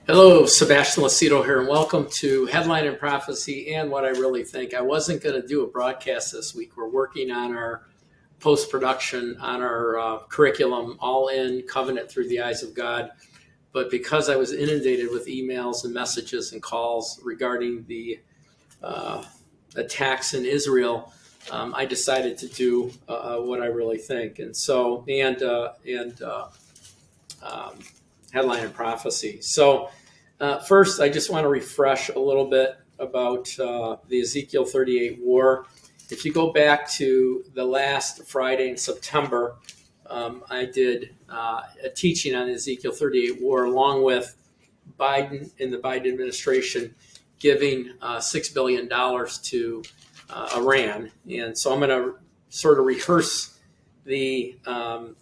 Hello, Sebastian here, and welcome to Headline and Prophecy and What I Really Think. I wasn't going to do a broadcast this week. We're working on our post-production, on our curriculum, all in covenant through the eyes of God. But because I was inundated with emails and messages and calls regarding the attacks in Israel, I decided to do what I really think. Headline and Prophecy. So first, I just want to refresh a little bit about the Ezekiel 38 war. If you go back to the last Friday in September, I did a teaching on the Ezekiel 38 war along with Biden and the Biden administration giving $6 billion to Iran. And so I'm going to sort of rehearse the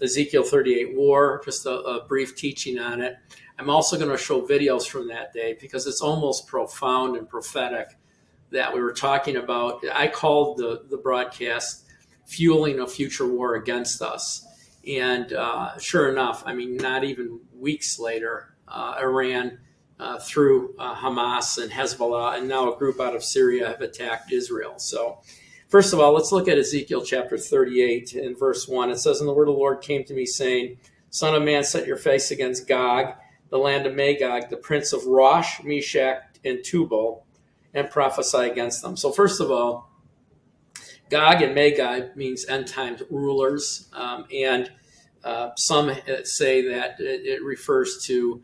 Ezekiel 38 war, just a brief teaching on it. I'm also going to show videos from that day because it's almost profound and prophetic that we were talking about. I called the broadcast Fueling a Future War Against Us. And sure enough, I mean, not even weeks later, Iran, through Hamas and Hezbollah, and now a group out of Syria have attacked Israel. So first of all, let's look at Ezekiel chapter 38 in verse 1. It says, "And the word of the Lord came to me, saying, Son of man, set your face against Gog, the land of Magog, the prince of Rosh, Meshach, and Tubal, and prophesy against them." So first of all, Gog and Magog means end times rulers, and some say that it refers to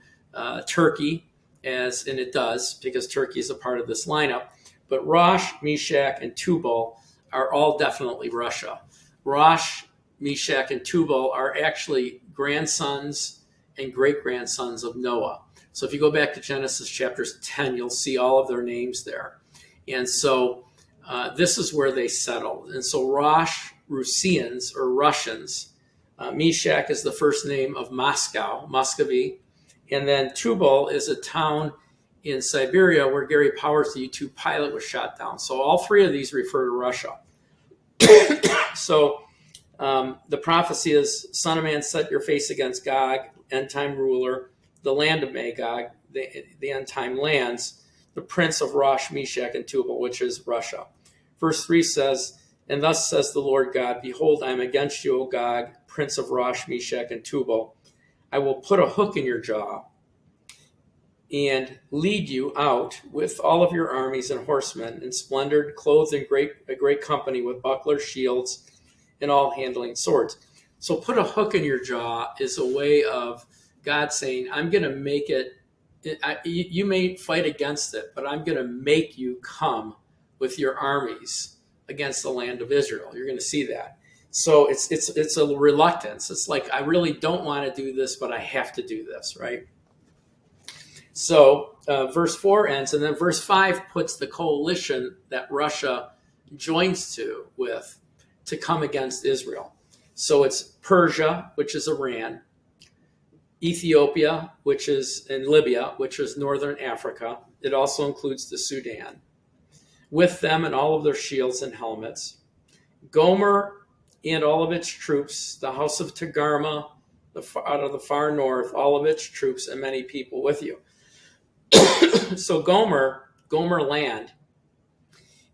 Turkey, and it does, because Turkey is a part of this lineup. But Rosh, Meshach, and Tubal are all definitely Russia. Rosh, Meshach, and Tubal are actually grandsons and great-grandsons of Noah. So if you go back to Genesis chapter 10, you'll see all of their names there. And so this is where they settled. And so Rosh, Rusians, or Russians, Meshach is the first name of Moscow, Muscovy, and then Tubal is a town in Siberia where Gary Powers, the U-2 pilot, was shot down. So all three of these refer to Russia. So the prophecy is, Son of man, set your face against Gog, end-time ruler, the land of Magog, the end-time lands, the prince of Rosh, Meshach, and Tubal, which is Russia. Verse 3 says, "And thus says the Lord God, Behold, I am against you, O Gog, prince of Rosh, Meshach, and Tubal. I will put a hook in your jaw and lead you out with all of your armies and horsemen in splendor, clothed in a great company with bucklers, shields, and all handling swords." So put a hook in your jaw is a way of God saying, I'm going to make it, you may fight against it, but I'm going to make you come with your armies against the land of Israel. You're going to see that. So it's a reluctance. It's like, I really don't want to do this, but I have to do this, right? So verse 4 ends, and then verse 5 puts the coalition that Russia joins with to come against Israel. So it's Persia, which is Iran, Ethiopia, which is in Libya, which is northern Africa. It also includes the Sudan, with them and all of their shields and helmets. Gomer and all of its troops, the house of Togarmah, out of the far north, all of its troops and many people with you. So Gomer land,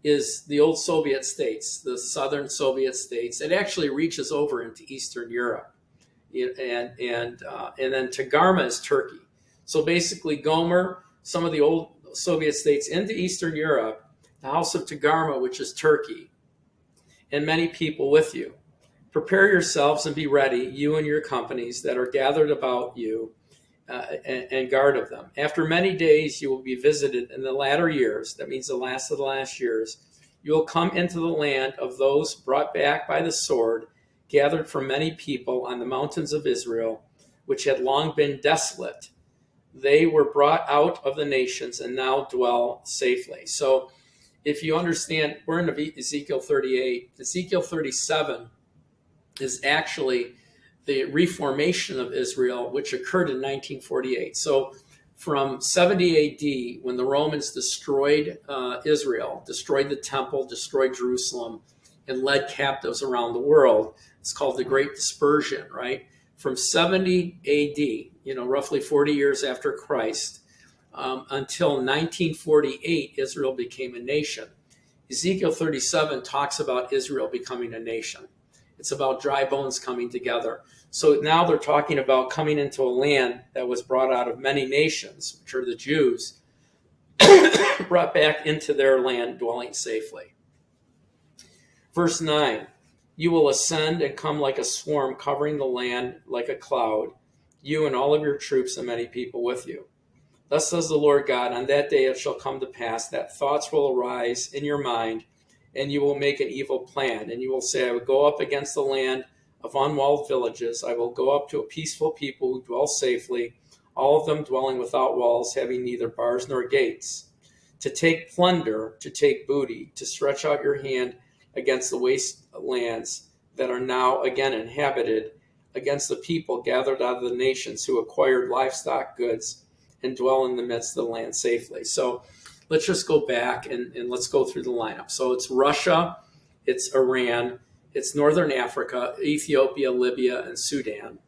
is the old Soviet states, the southern Soviet states. It actually reaches over into Eastern Europe, and then Togarmah is Turkey. So basically, Gomer, some of the old Soviet states into Eastern Europe, the house of Togarmah, which is Turkey, and many people with you. Prepare yourselves and be ready, you and your companies that are gathered about you, and guard of them. After many days you will be visited in the latter years, that means the last of the last years, you will come into the land of those brought back by the sword, gathered from many people on the mountains of Israel, which had long been desolate. They were brought out of the nations and now dwell safely. So if you understand, we're in Ezekiel 38. Ezekiel 37 is actually the reformation of Israel, which occurred in 1948. So from 70 AD, when the Romans destroyed Israel, destroyed the temple, destroyed Jerusalem, and led captives around the world, it's called the Great Dispersion, right? From 70 AD, roughly 40 years after Christ, until 1948, Israel became a nation. Ezekiel 37 talks about Israel becoming a nation. It's about dry bones coming together. So now they're talking about coming into a land that was brought out of many nations, which are the Jews, brought back into their land, dwelling safely. Verse 9, you will ascend and come like a swarm, covering the land like a cloud, you and all of your troops and many people with you. Thus says the Lord God, on that day it shall come to pass that thoughts will arise in your mind, and you will make an evil plan. And you will say, I will go up against the land of unwalled villages. I will go up to a peaceful people who dwell safely, all of them dwelling without walls, having neither bars nor gates. To take plunder, to take booty, to stretch out your hand against the wastelands that are now again inhabited, against the people gathered out of the nations who acquired livestock goods and dwell in the midst of the land safely. So let's just go back and let's go through the lineup. So it's Russia, it's Iran, it's Northern Africa, Ethiopia, Libya, and Sudan.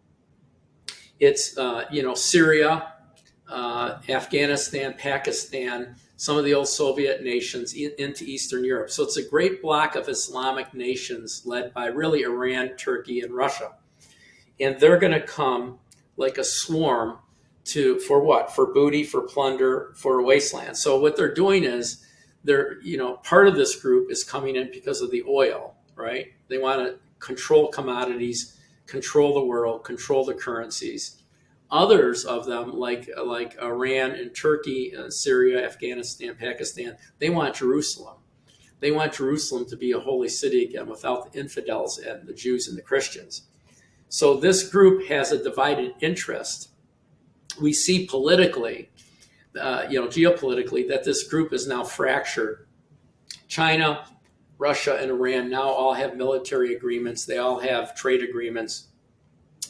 It's Syria, Afghanistan, Pakistan, some of the old Soviet nations into Eastern Europe. So it's a great block of Islamic nations led by really Iran, Turkey, and Russia. And they're going to come like a swarm for what? For booty, for plunder, for a wasteland. So what they're doing is part of this group is coming in because of the oil, right? They want to control commodities, control the world, control the currencies. Others of them, like Iran and Turkey, Syria, Afghanistan, Pakistan, they want Jerusalem. They want Jerusalem to be a holy city again without the infidels and the Jews and the Christians. So this group has a divided interest. We see politically, geopolitically, that this group is now fractured. China, Russia, and Iran now all have military agreements. They all have trade agreements.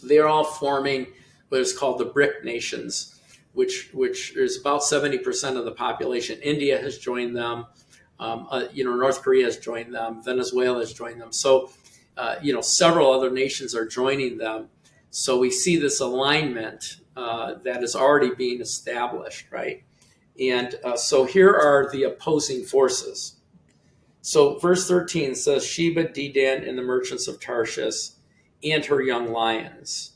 They're all forming what is called the BRIC nations, which is about 70% of the population. India has joined them. North Korea has joined them. Venezuela has joined them. So, several other nations are joining them. So we see this alignment that is already being established, right? And so here are the opposing forces. So verse 13 says, Sheba, Dedan, and the merchants of Tarshish, and her young lions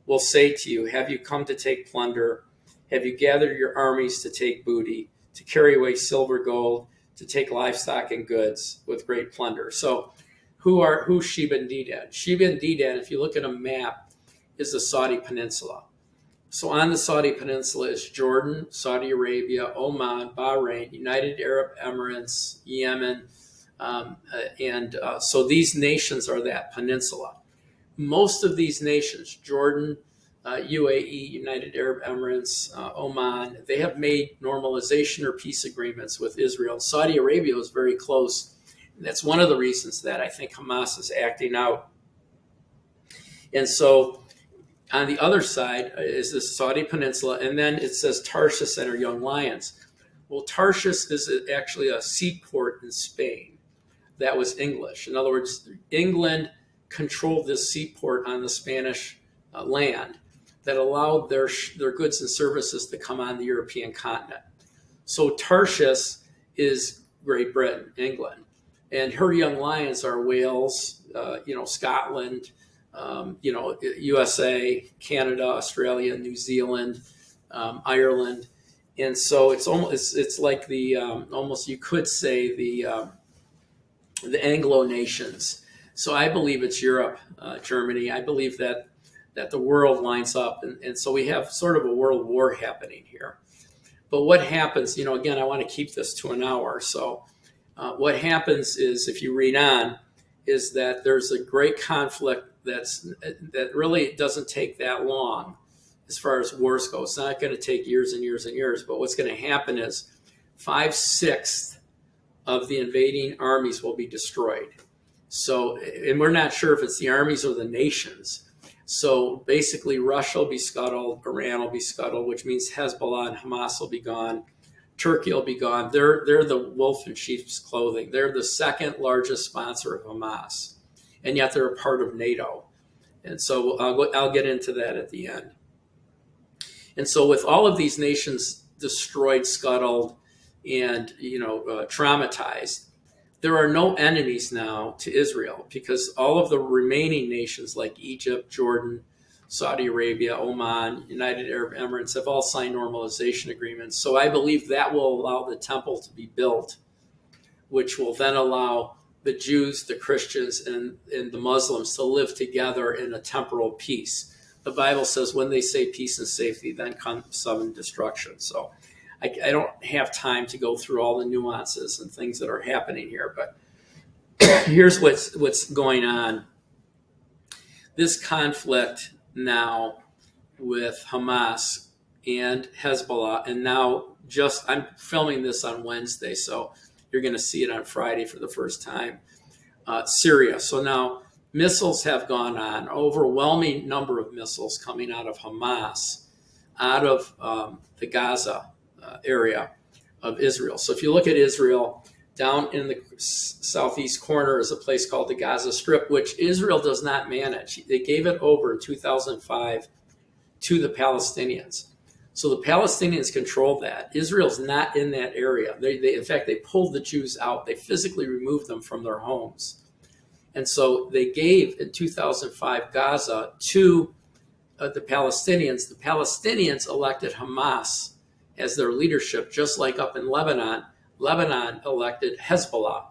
will say to you, have you come to take plunder? Have you gathered your armies to take booty, to carry away silver, gold, to take livestock and goods with great plunder? So who's Sheba and Dedan? Sheba and Dedan, if you look at a map, is the Saudi Peninsula. So on the Saudi Peninsula is Jordan, Saudi Arabia, Oman, Bahrain, United Arab Emirates, Yemen, so these nations are that peninsula. Most of these nations, Jordan, UAE, United Arab Emirates, Oman, they have made normalization or peace agreements with Israel. Saudi Arabia was very close. And that's one of the reasons that I think Hamas is acting out. And so on the other side is the Saudi Peninsula, and then it says Tarshish and her young lions. Well, Tarshish is actually a seaport in Spain. That was English. In other words, England controlled this seaport on the Spanish land that allowed their goods and services to come on the European continent. So Tarshish is Great Britain, England, and her young lions are Wales, Scotland, USA, Canada, Australia, New Zealand, Ireland, and so it's like the almost you could say the Anglo nations. So I believe it's Europe, Germany. I believe that the world lines up, and so we have sort of a world war happening here. But what happens? Again, I want to keep this to an hour. So what happens is, if you read on, is that there's a great conflict that really doesn't take that long as far as wars go. It's not going to take years and years and years, but what's going to happen is 5/6 of the invading armies will be destroyed. So, and we're not sure if it's the armies or the nations. So basically Russia will be scuttled, Iran will be scuttled, which means Hezbollah and Hamas will be gone. Turkey will be gone. They're the wolf in sheep's clothing. They're the second largest sponsor of Hamas, and yet they're a part of NATO. And so I'll get into that at the end. And so with all of these nations destroyed, scuttled, and traumatized. There are no enemies now to Israel because all of the remaining nations like Egypt, Jordan, Saudi Arabia, Oman, United Arab Emirates have all signed normalization agreements. So I believe that will allow the temple to be built, which will then allow the Jews, the Christians, and the Muslims to live together in a temporal peace. The Bible says when they say peace and safety, then comes sudden destruction. So I don't have time to go through all the nuances and things that are happening here, but here's what's going on. This conflict now with Hamas and Hezbollah, and now I'm filming this on Wednesday, so you're going to see it on Friday for the first time. Syria. So now missiles have gone on, overwhelming number of missiles coming out of Hamas, out of the Gaza area of Israel. So if you look at Israel, down in the southeast corner is a place called the Gaza Strip, which Israel does not manage. They gave it over in 2005 to the Palestinians. So the Palestinians control that. Israel's not in that area. In fact, they pulled the Jews out. They physically removed them from their homes. And so they gave in 2005 Gaza to the Palestinians. The Palestinians elected Hamas as their leadership, just like up in Lebanon. Lebanon elected Hezbollah.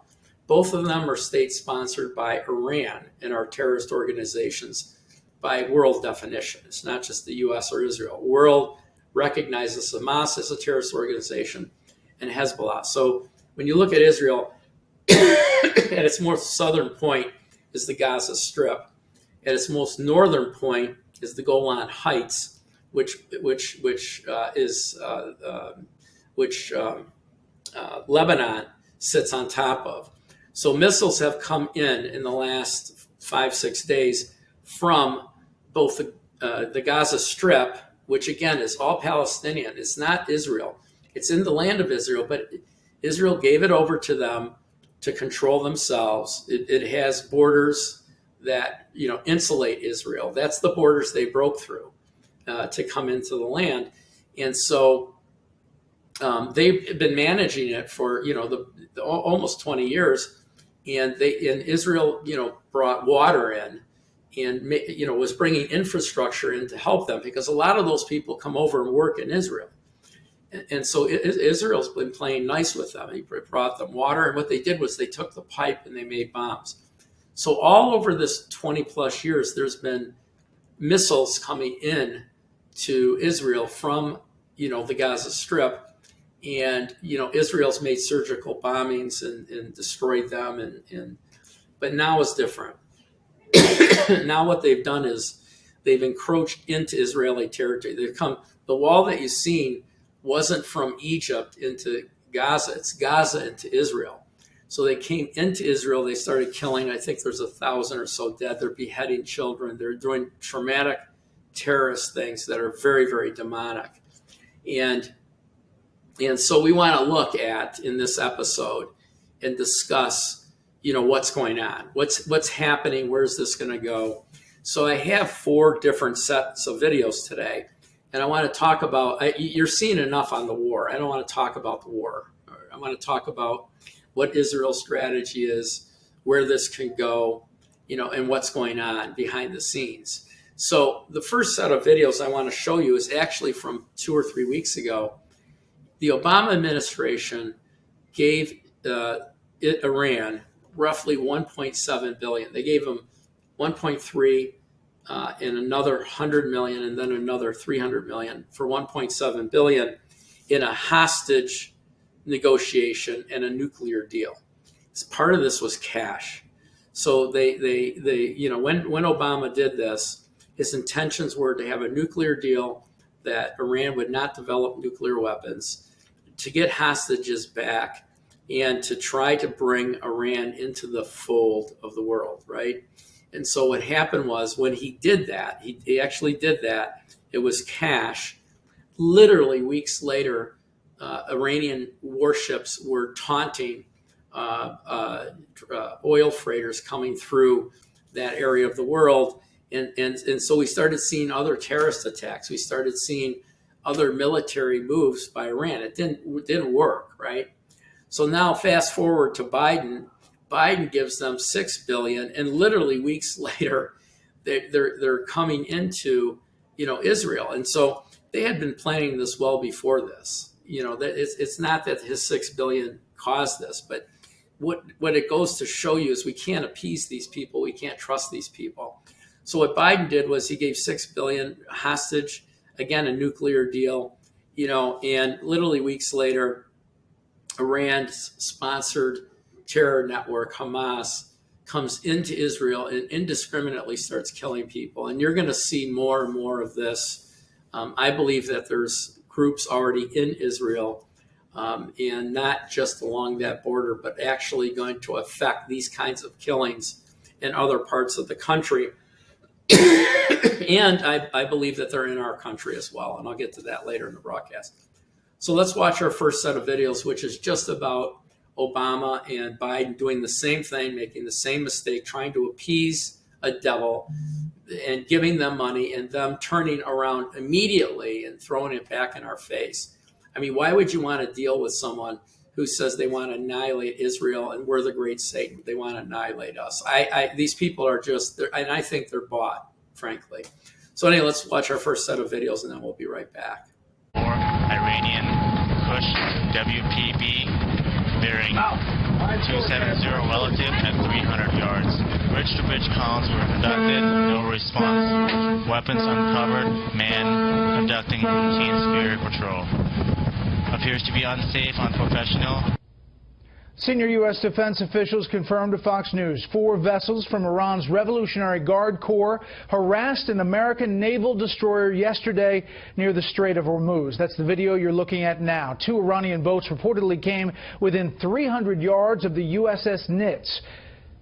Both of them are states sponsored by Iran and are terrorist organizations by world definition. It's not just the U.S. or Israel. World recognizes Hamas as a terrorist organization and Hezbollah. So when you look at Israel, at its most southern point is the Gaza Strip. At its most northern point is the Golan Heights, which Lebanon sits on top of. So missiles have come in the last 5-6 days from both the Gaza Strip, which again is all Palestinian. It's not Israel. It's in the land of Israel, but Israel gave it over to them to control themselves. It has borders that insulate Israel. That's the borders they broke through to come into the land, and so they've been managing it for almost 20 years. And Israel brought water in and was bringing infrastructure in to help them, because a lot of those people come over and work in Israel. And so Israel's been playing nice with them. He brought them water, and what they did was they took the pipe and they made bombs. So all over this 20 plus years, there's been missiles coming in to Israel from the Gaza Strip, and Israel's made surgical bombings and destroyed them, but now it's different. Now what they've done is they've encroached into Israeli territory. The wall that you've seen wasn't from Egypt into Gaza. It's Gaza into Israel. So they came into Israel. They started killing. I think there's 1,000 or so dead. They're beheading children. They're doing traumatic terrorist things that are very, very demonic. And so we want to look at, in this episode, and discuss what's going on, what's happening, where's this going to go. So I have 4 different sets of videos today, and I want to talk about, you're seeing enough on the war. I don't want to talk about the war. I want to talk about what Israel's strategy is, where this can go, and what's going on behind the scenes. So the first set of videos I want to show you is actually from 2 or 3 weeks ago. The Obama administration gave Iran roughly $1.7 billion. They gave them 1.3 and another 100 million, and then another 300 million for 1.7 billion in a hostage negotiation and a nuclear deal. Part of this was cash. So they when Obama did this, his intentions were to have a nuclear deal that Iran would not develop nuclear weapons, to get hostages back, and to try to bring Iran into the fold of the world, right? And so what happened was, when he did that, he actually did that, it was cash. Literally weeks later, Iranian warships were taunting oil freighters coming through that area of the world. And so we started seeing other terrorist attacks. We started seeing other military moves by Iran. It didn't work, right? So now fast forward to Biden. Biden gives them $6 billion, and literally weeks later, they're coming into Israel, and so they had been planning this well before this. It's not that his $6 billion caused this, but what it goes to show you is we can't appease these people, we can't trust these people. So what Biden did was he gave $6 billion hostage, again a nuclear deal, and literally weeks later, Iran's sponsored terror network, Hamas, comes into Israel and indiscriminately starts killing people. And you're going to see more and more of this. I believe that there's groups already in Israel, and not just along that border, but actually going to affect these kinds of killings in other parts of the country. And I believe that they're in our country as well. And I'll get to that later in the broadcast. So let's watch our first set of videos, which is just about Obama and Biden doing the same thing, making the same mistake, trying to appease a devil and giving them money and them turning around immediately and throwing it back in our face. I mean, why would you want to deal with someone who says they want to annihilate Israel and we're the great Satan? They want to annihilate us. These people are just, and I think they're bought, frankly. So anyway, let's watch our first set of videos and then we'll be right back. Iranian Kush WPB bearing 270 relative at 300 yards. Bridge-to-bridge calls were conducted, no response. Weapons uncovered, man conducting routine spirit patrol. Appears to be unsafe, unprofessional. Senior U.S. defense officials confirmed to Fox News 4 vessels from Iran's Revolutionary Guard Corps harassed an American naval destroyer yesterday near the Strait of Hormuz. That's the video you're looking at now. 2 Iranian boats reportedly came within 300 yards of the USS Nitz.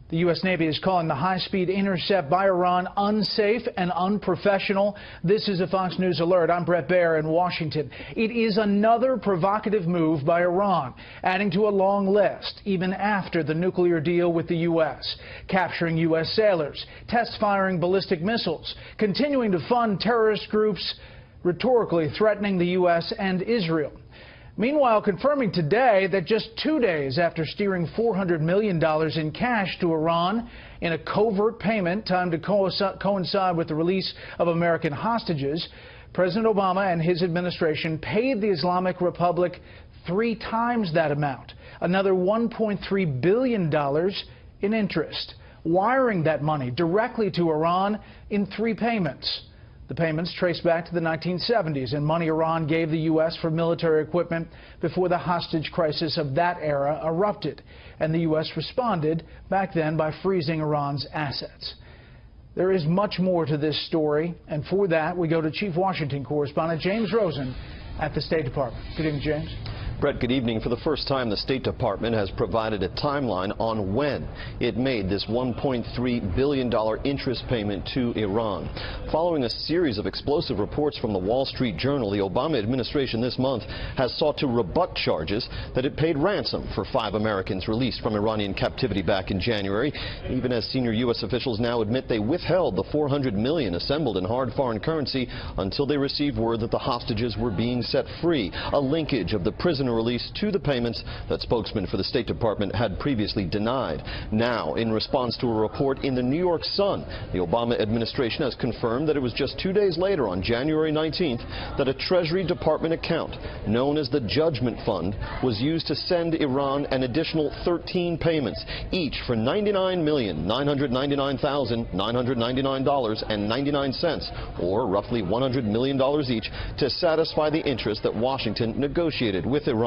The U.S. Navy is calling the high-speed intercept by Iran unsafe and unprofessional. This is a Fox News alert. I'm Brett Baer in Washington. It is another provocative move by Iran, adding to a long list, even after the nuclear deal with the U.S., capturing U.S. sailors, test-firing ballistic missiles, continuing to fund terrorist groups, rhetorically threatening the U.S. and Israel. Meanwhile, confirming today that just 2 days after steering $400 million in cash to Iran in a covert payment timed to coincide with the release of American hostages, President Obama and his administration paid the Islamic Republic 3 times that amount, another $1.3 billion in interest, wiring that money directly to Iran in 3 payments. The payments trace back to the 1970s and money Iran gave the U.S. for military equipment before the hostage crisis of that era erupted. And the U.S. responded back then by freezing Iran's assets. There is much more to this story, and for that we go to Chief Washington Correspondent James Rosen at the State Department. Good evening, James. Brett, good evening. For the first time, the State Department has provided a timeline on when it made this $1.3 billion interest payment to Iran. Following a series of explosive reports from the Wall Street Journal, the Obama administration this month has sought to rebut charges that it paid ransom for 5 Americans released from Iranian captivity back in January, even as senior U.S. officials now admit they withheld the $400 million assembled in hard foreign currency until they received word that the hostages were being set free, a linkage of the prisoner release to the payments that spokesman for the State Department had previously denied. Now, in response to a report in the New York Sun, the Obama administration has confirmed that it was just 2 days later, on January 19th, that a Treasury Department account known as the Judgment Fund was used to send Iran an additional 13 payments, each for $99,999,999.99, or roughly $100 million each, to satisfy the interest that Washington negotiated with Iran.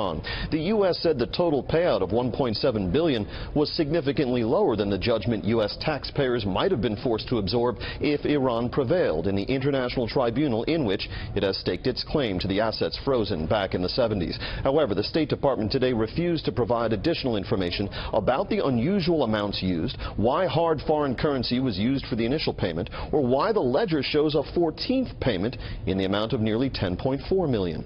The U.S. said the total payout of $1.7 billion was significantly lower than the judgment U.S. taxpayers might have been forced to absorb if Iran prevailed in the international tribunal in which it has staked its claim to the assets frozen back in the 70s. However, the State Department today refused to provide additional information about the unusual amounts used, why hard foreign currency was used for the initial payment, or why the ledger shows a 14th payment in the amount of nearly $10.4 million.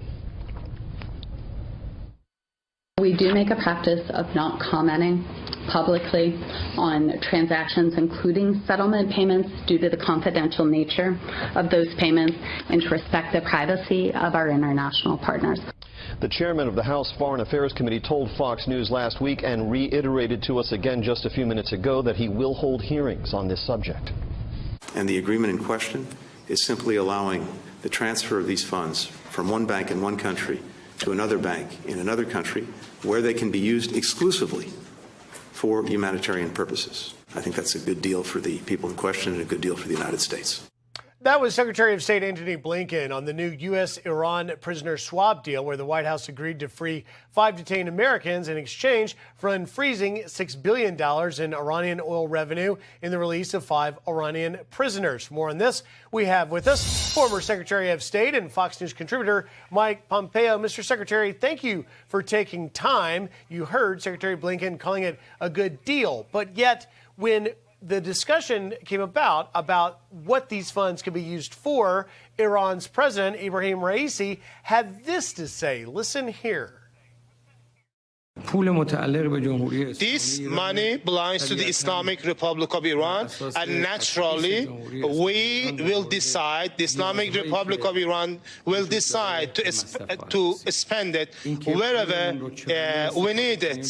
We do make a practice of not commenting publicly on transactions, including settlement payments, due to the confidential nature of those payments and to respect the privacy of our international partners. The chairman of the House Foreign Affairs Committee told Fox News last week and reiterated to us again just a few minutes ago that he will hold hearings on this subject. And the agreement in question is simply allowing the transfer of these funds from one bank in one country to another bank in another country where they can be used exclusively for humanitarian purposes. I think that's a good deal for the people in question and a good deal for the United States. That was Secretary of State Antony Blinken on the new U.S.-Iran prisoner swap deal, where the White House agreed to free 5 detained Americans in exchange for unfreezing $6 billion in Iranian oil revenue in the release of 5 Iranian prisoners. For more on this, we have with us former Secretary of State and Fox News contributor Mike Pompeo. Mr. Secretary, thank you for taking time. You heard Secretary Blinken calling it a good deal, but yet when the discussion came about what these funds could be used for, Iran's president, Ibrahim Raisi, had this to say. Listen here. This money belongs to the Islamic Republic of Iran, and naturally, we will decide, the Islamic Republic of Iran will decide to spend it wherever we need it.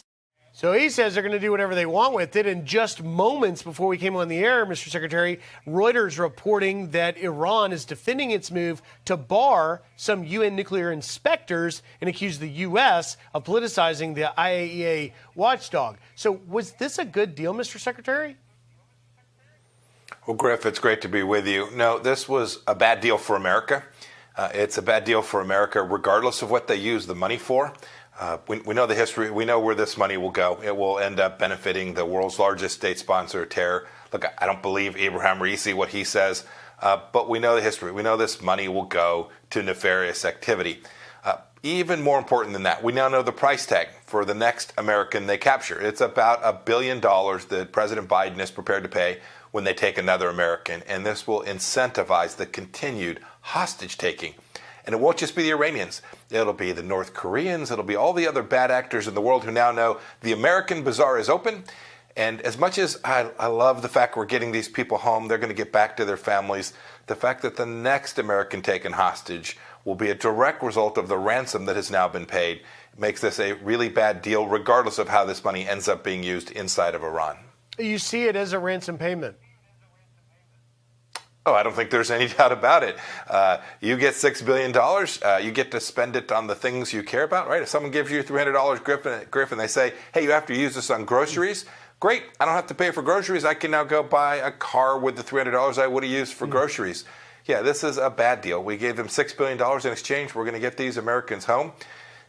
So he says they're going to do whatever they want with it. And just moments before we came on the air, Mr. Secretary, Reuters reporting that Iran is defending its move to bar some UN nuclear inspectors and accuse the U.S. of politicizing the IAEA watchdog. So was this a good deal, Mr. Secretary? Well, Griff, it's great to be with you. No, this was a bad deal for America. It's a bad deal for America regardless of what they use the money for. We know the history. We know where this money will go. It will end up benefiting the world's largest state sponsor of terror. Look, I don't believe Ibrahim Raisi, what he says, but we know the history. We know this money will go to nefarious activity. Even more important than that, we now know the price tag for the next American they capture. It's about $1 billion that President Biden is prepared to pay when they take another American, and this will incentivize the continued hostage taking. And it won't just be the Iranians. It'll be the North Koreans. It'll be all the other bad actors in the world who now know the American bazaar is open. And as much as I love the fact we're getting these people home, they're going to get back to their families, the fact that the next American taken hostage will be a direct result of the ransom that has now been paid makes this a really bad deal, regardless of how this money ends up being used inside of Iran. You see it as a ransom payment? Oh, I don't think there's any doubt about it. You get $6 billion. You get to spend it on the things you care about, right? If someone gives you $300, Griff, and they say, hey, you have to use this on groceries, great. I don't have to pay for groceries. I can now go buy a car with the $300 I would have used for groceries. Yeah, this is a bad deal. We gave them $6 billion in exchange. We're going to get these Americans home.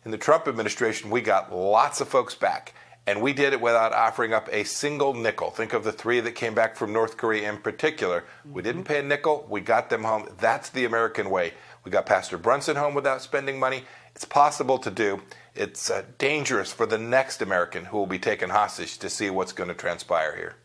In the Trump administration, we got lots of folks back. And we did it without offering up a single nickel. Think of the 3 that came back from North Korea in particular. We didn't pay a nickel. We got them home. That's the American way. We got Pastor Brunson home without spending money. It's possible to do. It's dangerous for the next American who will be taken hostage to see what's going to transpire here.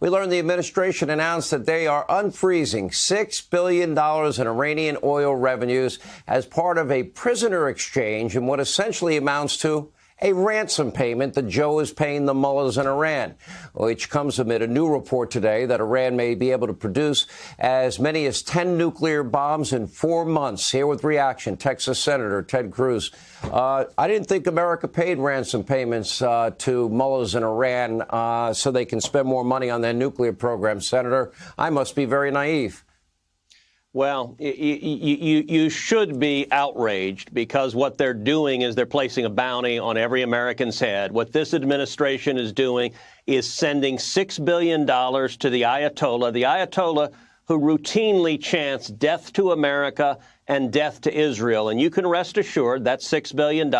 We learned the administration announced that they are unfreezing $6 billion in Iranian oil revenues as part of a prisoner exchange in what essentially amounts to a ransom payment that Joe is paying the mullahs in Iran, which comes amid a new report today that Iran may be able to produce as many as 10 nuclear bombs in 4 months. Here with reaction, Texas Senator Ted Cruz. I didn't think America paid ransom payments to mullahs in Iran so they can spend more money on their nuclear program. Senator, I must be very naive. Well, you should be outraged because what they're doing is they're placing a bounty on every American's head. What this administration is doing is sending $6 billion to the Ayatollah who routinely chants death to America and death to Israel. And you can rest assured that $6 billion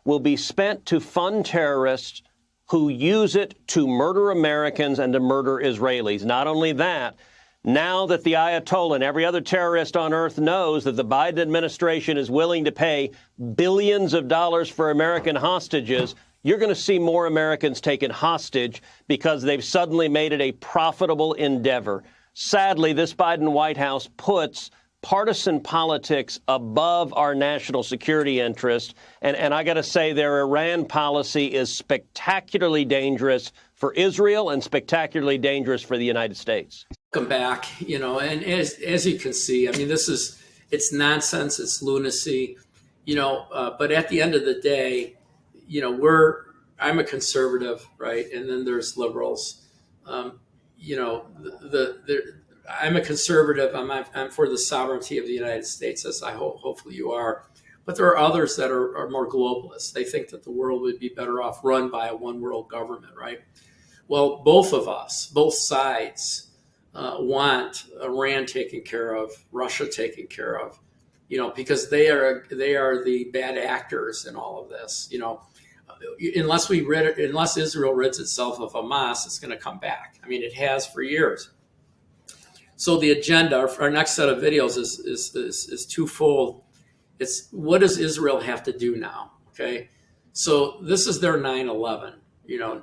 will be spent to fund terrorists who use it to murder Americans and to murder Israelis. Not only that, now that the Ayatollah and every other terrorist on earth knows that the Biden administration is willing to pay billions of dollars for American hostages, you're going to see more Americans taken hostage because they've suddenly made it a profitable endeavor. Sadly, this Biden White House puts partisan politics above our national security interest. And I got to say, their Iran policy is spectacularly dangerous for Israel and spectacularly dangerous for the United States. Welcome back. And as you can see, I mean, it's nonsense, it's lunacy, but at the end of the day, I'm a conservative, right? And then there's liberals. I'm a conservative. I'm for the sovereignty of the United States, as I hopefully you are. But there are others that are more globalists. They think that the world would be better off run by a one world government, right? Well, both of us, both sides, want Iran taken care of, Russia taken care of, because they are the bad actors in all of this. Unless Israel rids itself of Hamas, it's going to come back. I mean, it has for years. So the agenda, our next set of videos is twofold. It's what does Israel have to do now? Okay, so this is their 9/11.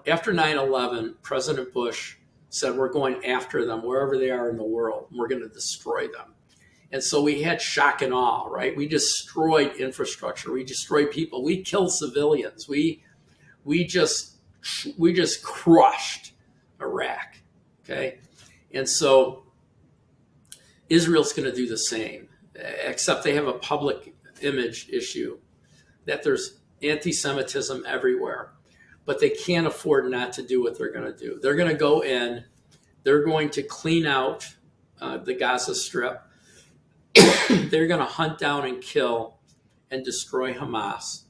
After 9/11, President Bush said we're going after them wherever they are in the world. We're going to destroy them. And so we had shock and awe, right? We destroyed infrastructure. We destroyed people. We killed civilians. We just crushed Iraq. Okay, and so Israel's going to do the same, except they have a public image issue that there's anti-Semitism everywhere, but they can't afford not to do what they're going to do. They're going to go in, they're going to clean out the Gaza Strip. They're going to hunt down and kill and destroy Hamas.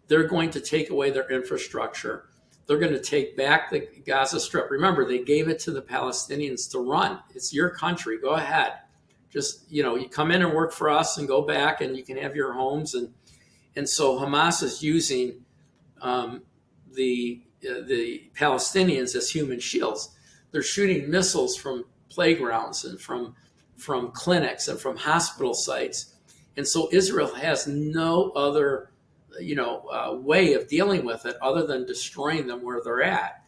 They're going to take away their infrastructure. They're going to take back the Gaza Strip. Remember, they gave it to the Palestinians to run. It's your country. Go ahead. Just, you come in and work for us and go back and you can have your homes. And so Hamas is using the Palestinians as human shields. They're shooting missiles from playgrounds and from clinics and from hospital sites. And so Israel has no other way of dealing with it other than destroying them where they're at.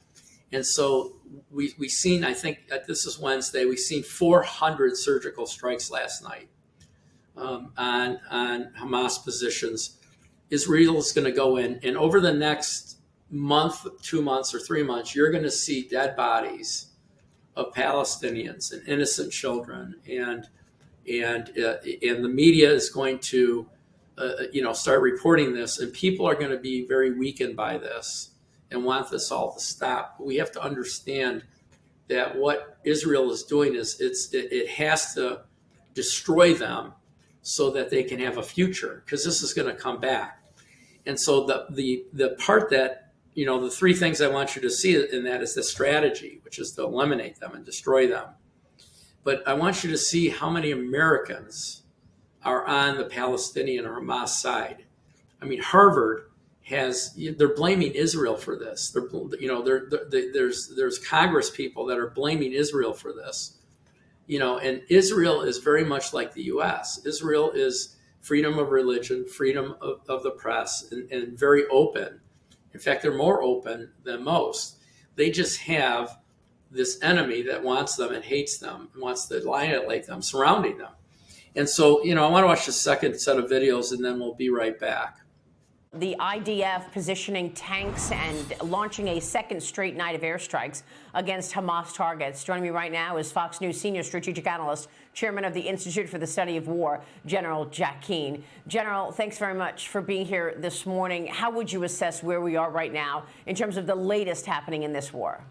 And so we've seen, I think this is Wednesday, we've seen 400 surgical strikes last night on Hamas positions. Israel is going to go in, and over the next month, 2 months, or 3 months, you're going to see dead bodies of Palestinians and innocent children, and the media is going to start reporting this, and people are going to be very weakened by this and want this all to stop. But we have to understand that what Israel is doing is it has to destroy them so that they can have a future, because this is going to come back. And so the part that, the three things I want you to see in that is the strategy, which is to eliminate them and destroy them. But I want you to see how many Americans are on the Palestinian or Hamas side. I mean, Harvard they're blaming Israel for this. There's Congress people that are blaming Israel for this. And Israel is very much like the U.S. Israel is freedom of religion, freedom of the press, and very open. In fact, they're more open than most. They just have this enemy that wants them and hates them and wants to annihilate them, surrounding them. And so, I want to watch the second set of videos, and then we'll be right back. The IDF positioning tanks and launching a second straight night of airstrikes against Hamas targets. Joining me right now is Fox News senior strategic analyst, chairman of the Institute for the Study of War, General Jack Keane. General, thanks very much for being here this morning. How would you assess where we are right now in terms of the latest happening in this war?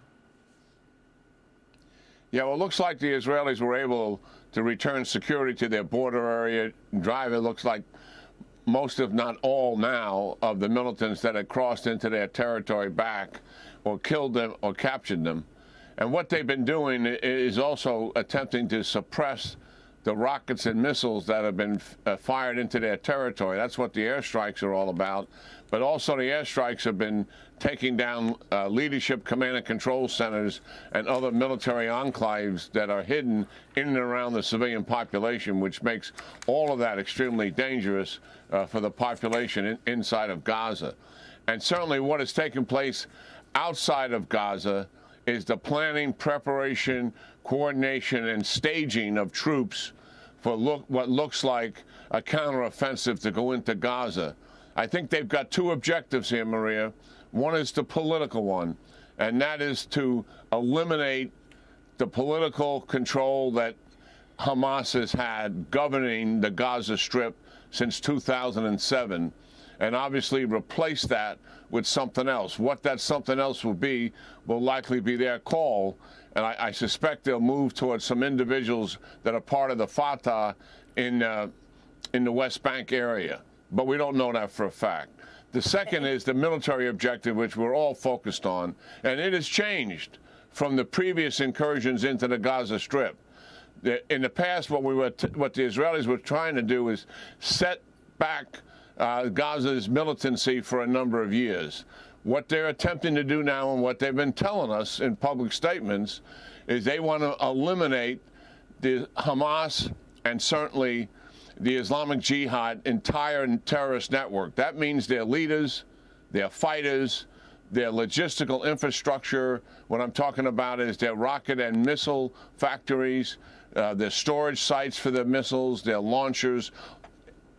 Yeah, well, it looks like the Israelis were able to return security to their border area. It looks like most, if not all now, of the militants that had crossed into their territory back, or killed them or captured them. And what they've been doing is also attempting to suppress the rockets and missiles that have been fired into their territory. That's what the airstrikes are all about. But also the airstrikes have been taking down leadership, command and control centers and other military enclaves that are hidden in and around the civilian population, which makes all of that extremely dangerous for the population inside of Gaza. And certainly what has taken place outside of Gaza is the planning, preparation, coordination, and staging of troops for what looks like a counteroffensive to go into Gaza. I think they've got two objectives here, Maria. One is the political one, and that is to eliminate the political control that Hamas has had governing the Gaza Strip since 2007, and obviously replace that with something else. What that something else will likely be their call, and I suspect they'll move towards some individuals that are part of the Fatah in the West Bank area. But we don't know that for a fact. The second is the military objective, which we're all focused on, and it has changed from the previous incursions into the Gaza Strip. In the past, what the Israelis were trying to do is set back Gaza's militancy for a number of years. What they're attempting to do now, and what they've been telling us in public statements, is they want to eliminate the Hamas and certainly the Islamic Jihad entire terrorist network. That means their leaders, their fighters, their logistical infrastructure. What I'm talking about is their rocket and missile factories, their storage sites for their missiles, their launchers,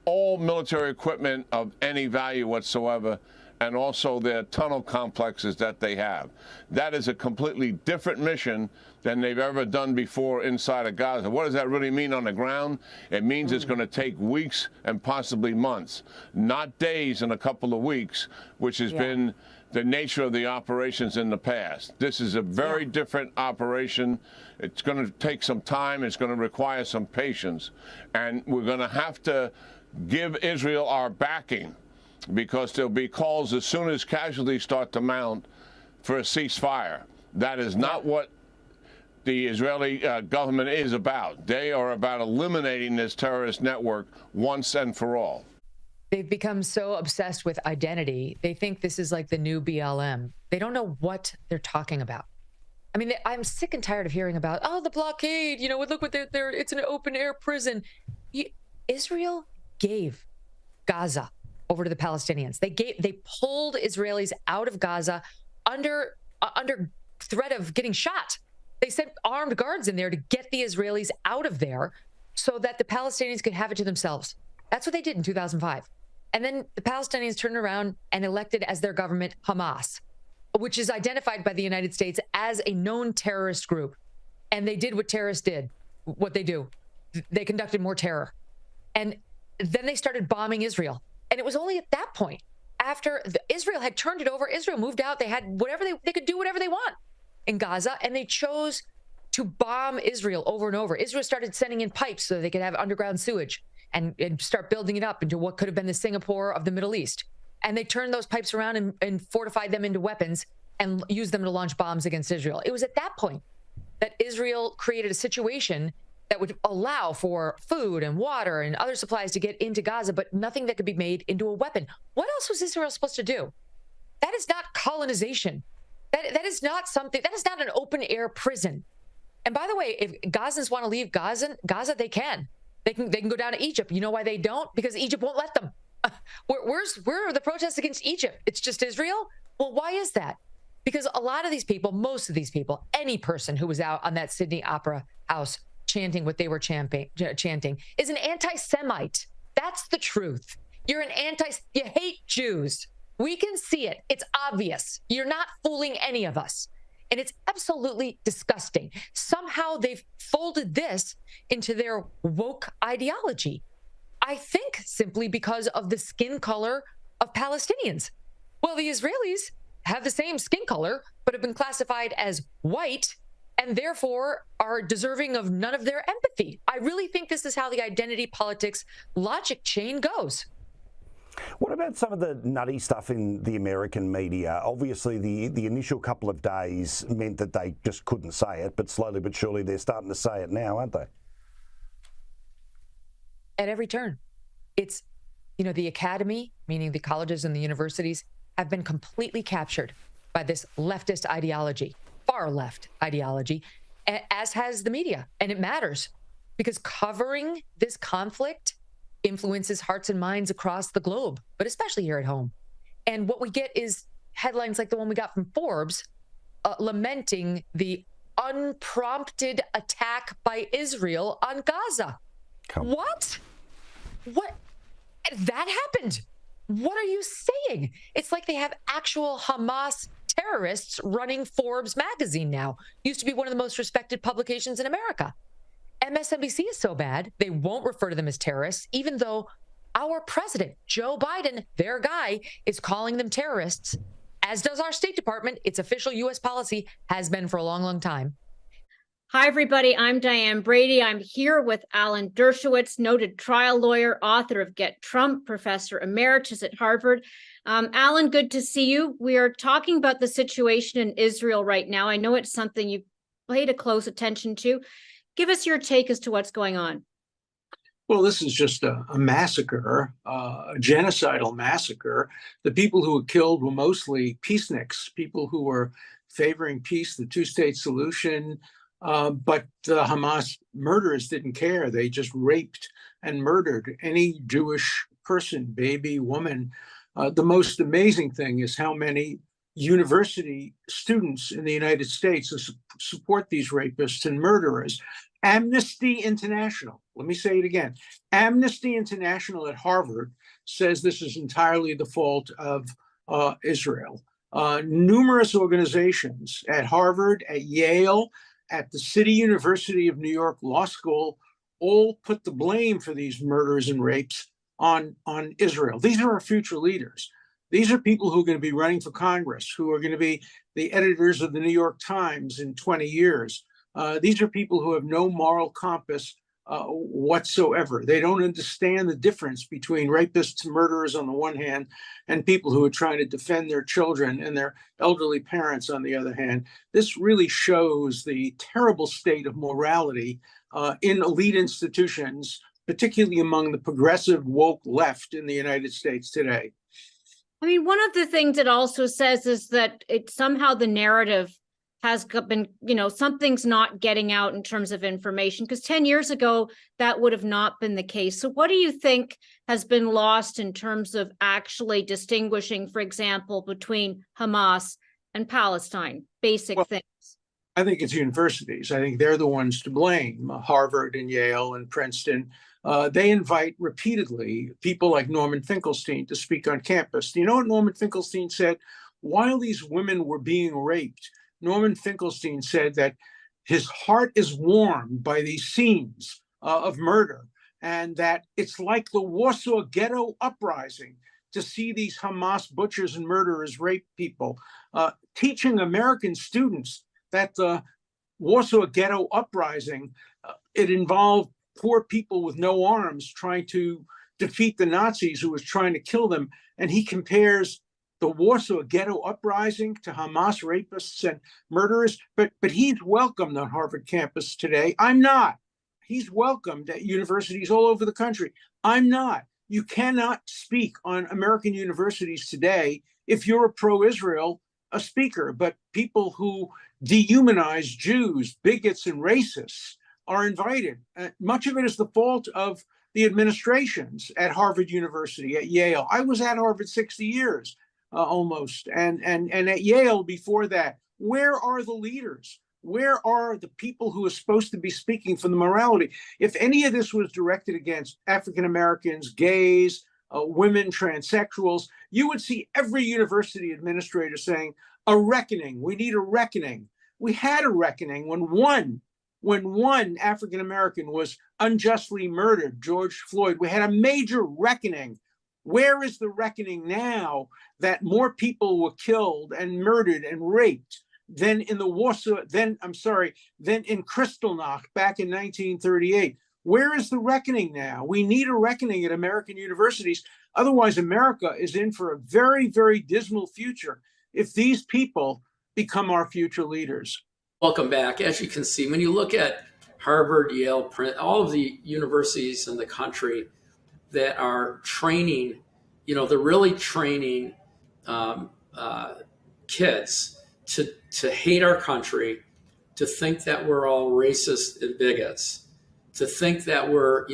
all military equipment of any value whatsoever, and also their tunnel complexes that they have. That is a completely different mission than they've ever done before inside of Gaza. What does that really mean on the ground? It means it's going to take weeks and possibly months, not days and a couple of weeks, which has been the nature of the operations in the past. This is a very different operation. It's going to take some time. It's going to require some patience. And we're going to have to give Israel our backing, because there'll be calls as soon as casualties start to mount for a ceasefire. That is not what the Israeli government is about. They are about eliminating this terrorist network once and for all. They've become so obsessed with identity. They think this is like the new BLM. They don't know what they're talking about. I mean, I'm sick and tired of hearing about, oh, the blockade, you know, look what they're it's an open air prison. Israel gave Gaza over to the Palestinians. They pulled Israelis out of Gaza under threat of getting shot. They sent armed guards in there to get the Israelis out of there so that the Palestinians could have it to themselves. That's what they did in 2005. And then the Palestinians turned around and elected as their government Hamas, which is identified by the United States as a known terrorist group. And they did what terrorists did, what they do. They conducted more terror. And then they started bombing Israel. And it was only at that point, after Israel had turned it over, Israel moved out, they had whatever they could do whatever they want in Gaza, and they chose to bomb Israel over and over. Israel started sending in pipes so they could have underground sewage and start building it up into what could have been the Singapore of the Middle East. And they turned those pipes around and fortified them into weapons and used them to launch bombs against Israel. It was at that point that Israel created a situation that would allow for food and water and other supplies to get into Gaza, but nothing that could be made into a weapon. What else was Israel supposed to do? That is not colonization. That is not something, that is not an open air prison. And by the way, if Gazans want to leave Gaza, they can. They can go down to Egypt. You know why they don't? Because Egypt won't let them. Where are the protests against Egypt? It's just Israel? Well, why is that? Because a lot of these people, most of these people, any person who was out on that Sydney Opera House chanting what they were chanting is an anti-Semite. That's the truth. You hate Jews. We can see it. It's obvious. You're not fooling any of us. And it's absolutely disgusting. Somehow they've folded this into their woke ideology. I think simply because of the skin color of Palestinians. Well, the Israelis have the same skin color, but have been classified as white and therefore are deserving of none of their empathy. I really think this is how the identity politics logic chain goes. What about some of the nutty stuff in the American media? Obviously, the initial couple of days meant that they just couldn't say it, but slowly but surely they're starting to say it now, aren't they? At every turn. It's, the academy, meaning the colleges and the universities, have been completely captured by this leftist ideology, far left ideology, as has the media. And it matters because covering this conflict influences hearts and minds across the globe, but especially here at home. And what we get is headlines like the one we got from Forbes, lamenting the unprompted attack by Israel on Gaza. What? What? That happened. What are you saying? It's like they have actual Hamas terrorists running Forbes magazine now. Used to be one of the most respected publications in America. MSNBC is so bad, they won't refer to them as terrorists, even though our president, Joe Biden, their guy, is calling them terrorists, as does our State Department. Its official U.S. policy has been for a long, long time. Hi, everybody. I'm Diane Brady. I'm here with Alan Dershowitz, noted trial lawyer, author of Get Trump, professor emeritus at Harvard. Alan, good to see you. We are talking about the situation in Israel right now. I know it's something you've paid a close attention to. Give us your take as to what's going on. Well, this is just a massacre, a genocidal massacre. The people who were killed were mostly peaceniks, people who were favoring peace, the two-state solution. But the Hamas murderers didn't care. They just raped and murdered any Jewish person, baby, woman. The most amazing thing is how many university students in the United States support these rapists and murderers. Amnesty International, let me say it again, Amnesty International at Harvard says this is entirely the fault of Israel. Numerous organizations at Harvard, at Yale, at the City University of New York Law School, all put the blame for these murders and rapes on Israel. These are our future leaders. These are people who are going to be running for Congress, who are going to be the editors of the New York Times in 20 years. These are people who have no moral compass whatsoever. They don't understand the difference between rapists and murderers on the one hand and people who are trying to defend their children and their elderly parents on the other hand. This really shows the terrible state of morality in elite institutions, particularly among the progressive woke left in the United States today. I mean, one of the things it also says is that somehow the narrative has been, something's not getting out in terms of information, because 10 years ago, that would have not been the case. So what do you think has been lost in terms of actually distinguishing, for example, between Hamas and Palestine, basic things? I think it's universities. I think they're the ones to blame, Harvard and Yale and Princeton. They invite repeatedly people like Norman Finkelstein to speak on campus. Do you know what Norman Finkelstein said? While these women were being raped, Norman Finkelstein said that his heart is warmed by these scenes of murder, and that it's like the Warsaw Ghetto uprising to see these Hamas butchers and murderers rape people. Teaching American students that the Warsaw Ghetto uprising, it involved poor people with no arms trying to defeat the Nazis who was trying to kill them. And he compares the Warsaw Ghetto uprising to Hamas rapists and murderers, but he's welcomed on Harvard campus today. I'm not. He's welcomed at universities all over the country. I'm not. You cannot speak on American universities today if you're a pro-Israel speaker, but people who dehumanize Jews, bigots, and racists are invited. Much of it is the fault of the administrations at Harvard University, at Yale. I was at Harvard 60 years. Almost, and at Yale before that. Where are the leaders? Where are the people who are supposed to be speaking for the morality? If any of this was directed against African Americans, gays, women, transsexuals, you would see every university administrator saying, a reckoning, we need a reckoning. We had a reckoning when one African American was unjustly murdered, George Floyd. We had a major reckoning. Where is the reckoning now that more people were killed and murdered and raped than in the than in Kristallnacht back in 1938? Where is the reckoning now? We need a reckoning at American universities. Otherwise, America is in for a very, very dismal future if these people become our future leaders. Welcome back. As you can see, when you look at Harvard, Yale, all of the universities in the country that are training, they're really training kids to hate our country, to think that we're all racist and bigots, to think that we're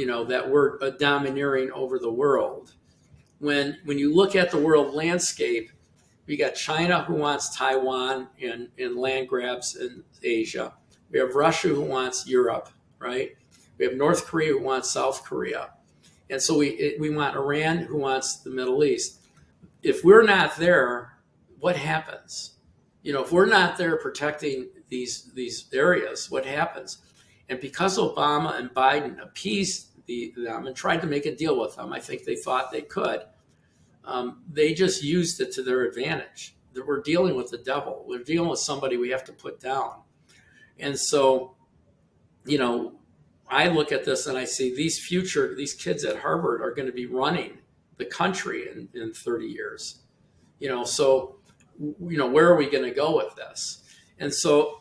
domineering over the world. When you look at the world landscape, we got China who wants Taiwan and land grabs in Asia. We have Russia who wants Europe, right? We have North Korea who wants South Korea. And so we want Iran who wants the Middle East. If we're not there, what happens? If we're not there protecting these areas, what happens? And because Obama and Biden appeased them and tried to make a deal with them, I think they thought they could. They just used it to their advantage. That we're dealing with the devil. We're dealing with somebody we have to put down. And so, I look at this and I see these kids at Harvard are going to be running the country in 30 years. So, where are we going to go with this? And so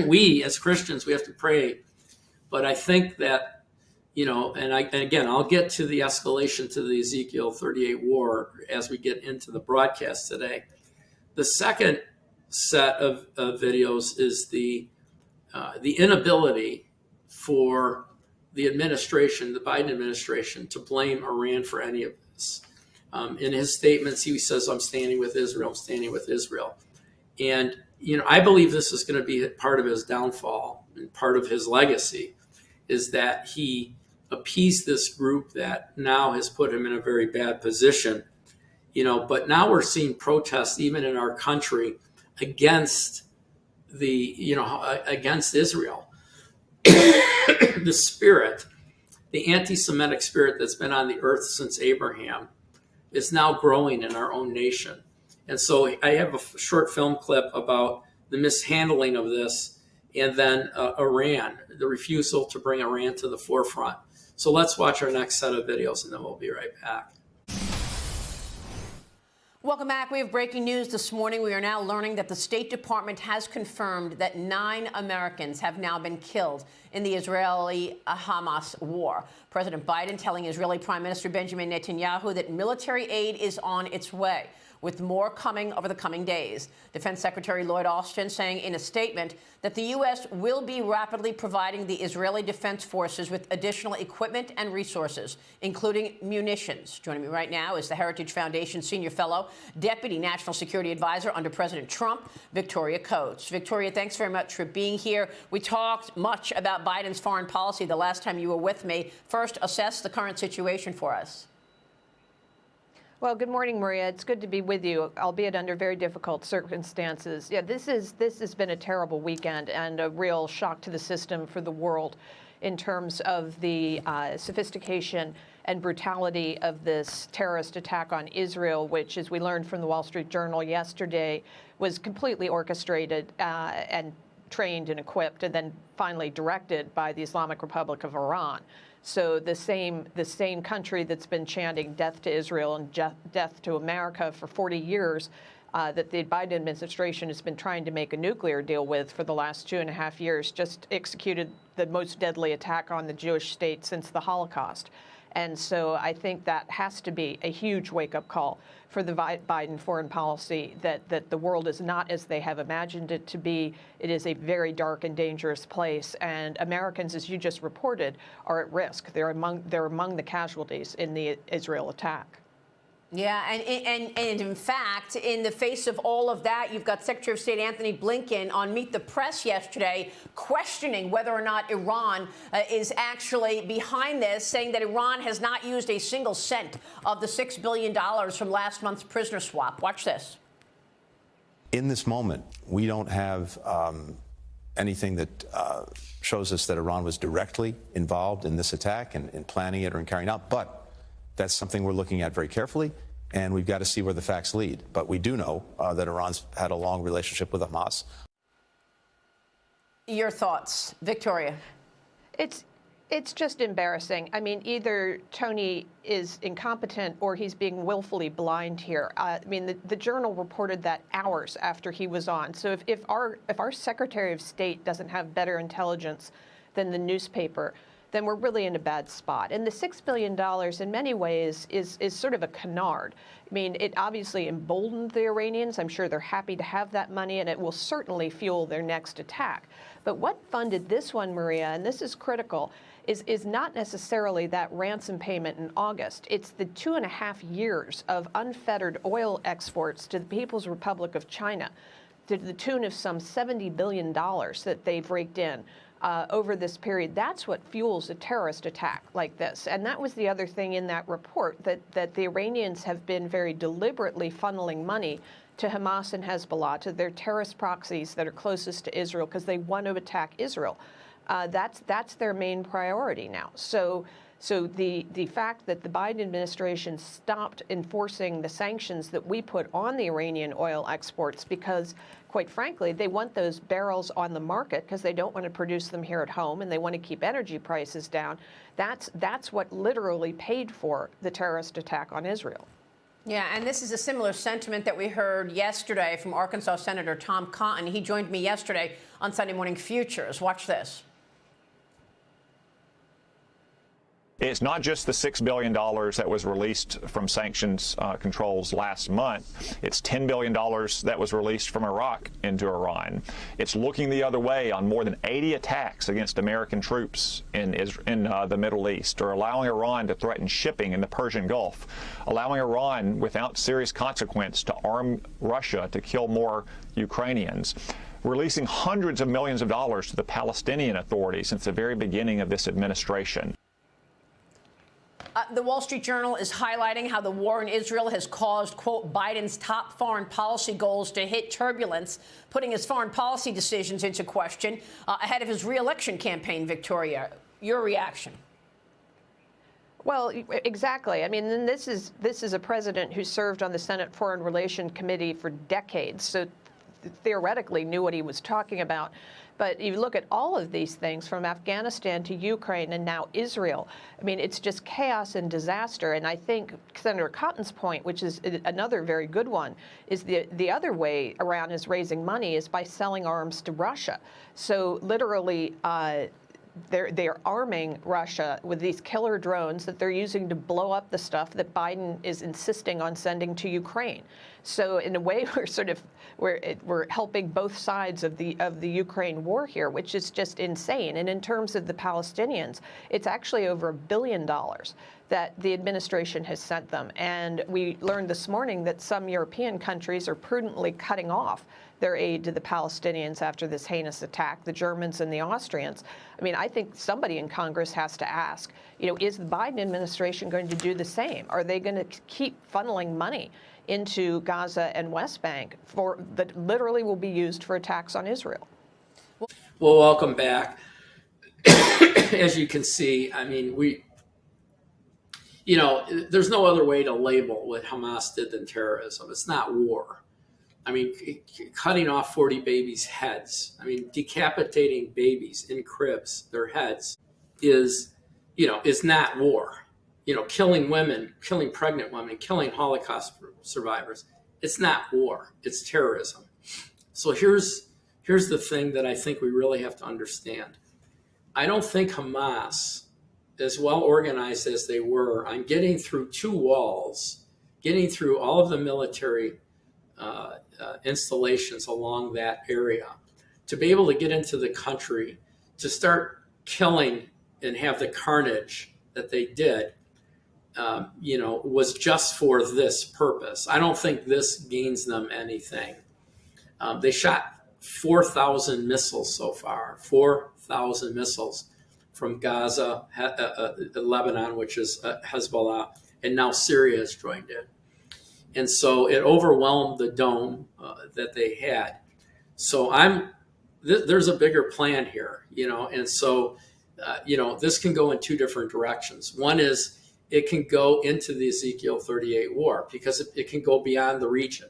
we as Christians, we have to pray. But I think that, and again, I'll get to the escalation to the Ezekiel 38 war as we get into the broadcast today. The second set of videos is the inability for the administration, the Biden administration, to blame Iran for any of this. In his statements, he says, I'm standing with Israel, I'm standing with Israel. And, I believe this is going to be part of his downfall and part of his legacy is that he appeased this group that now has put him in a very bad position. But now we're seeing protests even in our country against against Israel. The spirit, the anti-Semitic spirit that's been on the earth since Abraham is now growing in our own nation. And so I have a short film clip about the mishandling of this and then Iran, the refusal to bring Iran to the forefront. So let's watch our next set of videos and then we'll be right back. Welcome back. We have breaking news this morning. We are now learning that the State Department has confirmed that 9 Americans have now been killed in the Israeli-Hamas war. President Biden telling Israeli Prime Minister Benjamin Netanyahu that military aid is on its way, with more coming over the coming days. Defense Secretary Lloyd Austin saying in a statement that the U.S. will be rapidly providing the Israeli Defense Forces with additional equipment and resources, including munitions. Joining me right now is the Heritage Foundation Senior Fellow, Deputy National Security Advisor under President Trump, Victoria Coates. Victoria, thanks very much for being here. We talked much about Biden's foreign policy the last time you were with me. First, assess the current situation for us. Well, good morning, Maria. It's good to be with you, albeit under very difficult circumstances. Yeah, this has been a terrible weekend and a real shock to the system for the world in terms of the sophistication and brutality of this terrorist attack on Israel, which, as we learned from the Wall Street Journal yesterday, was completely orchestrated and trained and equipped and then finally directed by the Islamic Republic of Iran. So the same country that's been chanting death to Israel and death to America for 40 years that the Biden administration has been trying to make a nuclear deal with for the last 2.5 years, just executed the most deadly attack on the Jewish state since the Holocaust. And so I think that has to be a huge wake-up call for the Biden foreign policy, that the world is not as they have imagined it to be. It is a very dark and dangerous place. And Americans, as you just reported, are at risk. They're among the casualties in the Israel attack. Yeah, and in fact, in the face of all of that, you've got Secretary of State Anthony Blinken on Meet the Press yesterday questioning whether or not Iran is actually behind this, saying that Iran has not used a single cent of the $6 billion from last month's prisoner swap. Watch this. In this moment, we don't have anything that shows us that Iran was directly involved in this attack and in planning it or in carrying out, but that's something we're looking at very carefully, and we've got to see where the facts lead. But we do know that Iran's had a long relationship with Hamas. Your thoughts, Victoria? It's just embarrassing. I mean, either Tony is incompetent or he's being willfully blind here. I mean, the Journal reported that hours after he was on. So if our Secretary of State doesn't have better intelligence than the newspaper, then we're really in a bad spot. And the $6 billion in many ways is sort of a canard. I mean, it obviously emboldened the Iranians. I'm sure they're happy to have that money, and it will certainly fuel their next attack. But what funded this one, Maria, and this is critical, is not necessarily that ransom payment in August. It's the 2.5 years of unfettered oil exports to the People's Republic of China to the tune of some $70 billion that they've raked in. over this period. That's what fuels a terrorist attack like this. And that was the other thing in that report, that the Iranians have been very deliberately funneling money to Hamas and Hezbollah, to their terrorist proxies that are closest to Israel, because they want to attack Israel. That's their main priority now. So the fact that the Biden administration stopped enforcing the sanctions that we put on the Iranian oil exports because, quite frankly, they want those barrels on the market because they don't want to produce them here at home and they want to keep energy prices down, that's what literally paid for the terrorist attack on Israel. Yeah, and this is a similar sentiment that we heard yesterday from Arkansas Senator Tom Cotton. He joined me yesterday on Sunday Morning Futures. Watch this. It's not just the $6 billion that was released from sanctions controls last month. It's $10 billion that was released from Iraq into Iran. It's looking the other way on more than 80 attacks against American troops in the Middle East, or allowing Iran to threaten shipping in the Persian Gulf, allowing Iran without serious consequence to arm Russia to kill more Ukrainians, releasing hundreds of millions of dollars to the Palestinian Authority since the very beginning of this administration. The Wall Street Journal is highlighting how the war in Israel has caused, quote, Biden's top foreign policy goals to hit turbulence, putting his foreign policy decisions into question ahead of his re-election campaign, Victoria. Your reaction? Well, exactly. I mean, this is a president who served on the Senate Foreign Relations Committee for decades, so theoretically knew what he was talking about. But you look at all of these things, from Afghanistan to Ukraine and now Israel, I mean, it's just chaos and disaster. And I think Senator Cotton's point, which is another very good one, is the other way around is raising money is by selling arms to Russia. So literally, they're arming Russia with these killer drones that they're using to blow up the stuff that Biden is insisting on sending to Ukraine. So in a way, we're helping both sides of the Ukraine war here, which is just insane. And in terms of the Palestinians, it's actually over $1 billion that the administration has sent them. And we learned this morning that some European countries are prudently cutting off their aid to the Palestinians after this heinous attack, the Germans and the Austrians. I mean, I think somebody in Congress has to ask, is the Biden administration going to do the same? Are they going to keep funneling money into Gaza and West Bank that literally will be used for attacks on Israel? Well, welcome back. As you can see, I mean, there's no other way to label what Hamas did than terrorism. It's not war. I mean, cutting off 40 babies' heads, I mean, decapitating babies in cribs, their heads, is not war. Killing women, killing pregnant women, killing Holocaust survivors, it's not war, it's terrorism. So here's the thing that I think we really have to understand. I don't think Hamas, as well organized as they were on getting through two walls, getting through all of the military installations along that area, to be able to get into the country, to start killing and have the carnage that they did, was just for this purpose. I don't think this gains them anything. They shot 4,000 missiles so far, 4,000 missiles from Gaza, Lebanon, which is Hezbollah, and now Syria has joined in. And so it overwhelmed the dome that they had. So there's a bigger plan here, and so, this can go in two different directions. One is it can go into the Ezekiel 38 war because it can go beyond the region.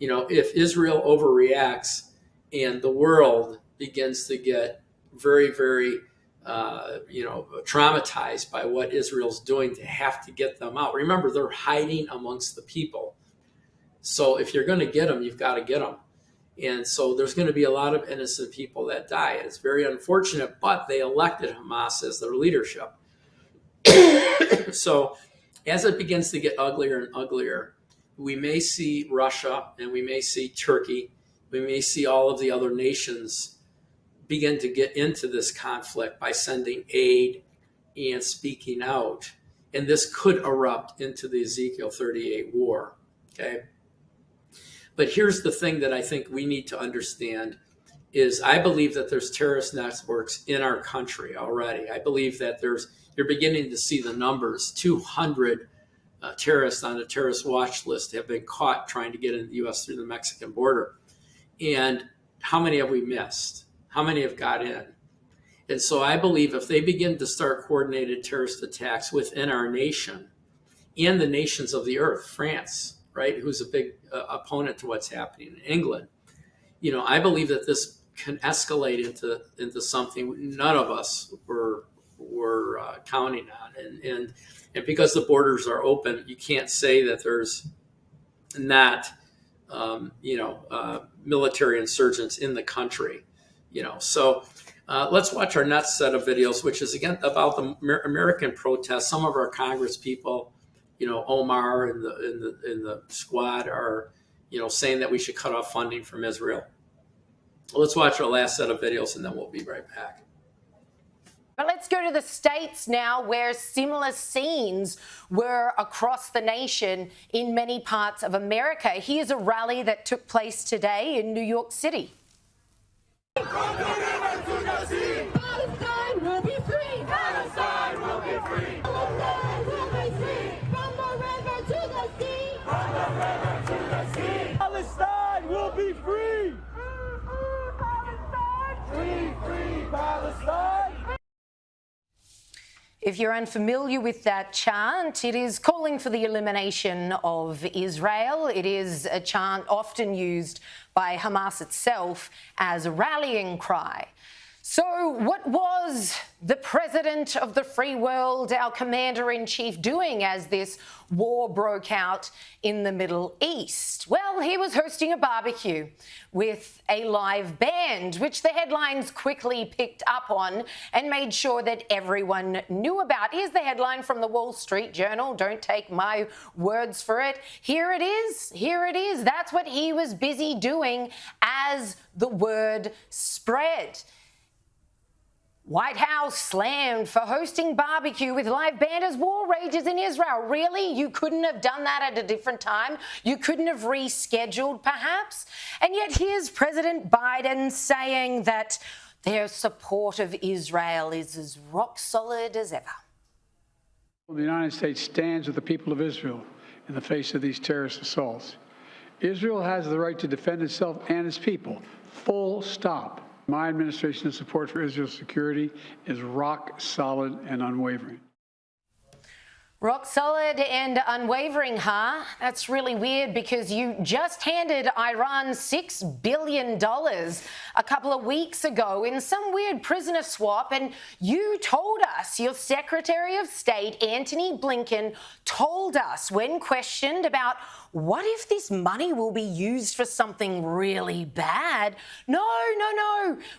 If Israel overreacts and the world begins to get very, very, traumatized by what Israel's doing to have to get them out. Remember, they're hiding amongst the people. So if you're going to get them, you've got to get them. And so there's going to be a lot of innocent people that die. It's very unfortunate, but they elected Hamas as their leadership. So as it begins to get uglier and uglier, we may see Russia and we may see Turkey. We may see all of the other nations begin to get into this conflict by sending aid and speaking out. And this could erupt into the Ezekiel 38 war, okay? But here's the thing that I think we need to understand is I believe that there's terrorist networks in our country already. I believe that you're beginning to see the numbers. 200 terrorists on a terrorist watch list have been caught trying to get into the U.S. through the Mexican border. And how many have we missed? How many have got in? And so I believe if they begin to start coordinated terrorist attacks within our nation and the nations of the earth, France, right, who's a big opponent to what's happening in England, I believe that this can escalate into something none of us were counting on. And because the borders are open, you can't say that there's not military insurgents in the country. So let's watch our next set of videos, which is again about the American protests. Some of our Congress people, Omar and the squad are saying that we should cut off funding from Israel. Let's watch our last set of videos and then we'll be right back. But let's go to the States now, where similar scenes were across the nation in many parts of America. Here's a rally that took place today in New York City. From the river to the sea, Palestine will be free. Palestine will be free. From the river to the sea, from the river to the sea, from the river to the sea. Palestine will be free. Free, free Palestine. If you're unfamiliar with that chant, it is calling for the elimination of Israel. It is a chant often used by Hamas itself as a rallying cry. So what was the president of the free world, our commander-in-chief, doing as this war broke out in the Middle East? Well, he was hosting a barbecue with a live band, which the headlines quickly picked up on and made sure that everyone knew about. Here's the headline from the Wall Street Journal. Don't take my words for it. Here it is. Here it is. That's what he was busy doing as the word spread. White House slammed for hosting barbecue with live band as war rages in Israel. Really? You couldn't have done that at a different time? You couldn't have rescheduled, perhaps? And yet here's President Biden saying that their support of Israel is as rock solid as ever. The United States stands with the people of Israel in the face of these terrorist assaults. Israel has the right to defend itself and its people. Full stop. My administration's support for Israel's security is rock solid and unwavering. Rock solid and unwavering, huh? That's really weird because you just handed Iran $6 billion a couple of weeks ago in some weird prisoner swap, and you told us, your Secretary of State, Antony Blinken, told us when questioned about what if this money will be used for something really bad? No.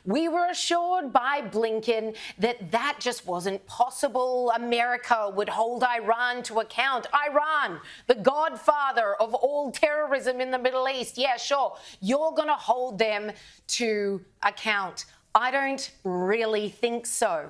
We were assured by Blinken that that just wasn't possible. America would hold Iran to account. Iran, the godfather of all terrorism in the Middle East. Yeah, sure, you're going to hold them to account. I don't really think so.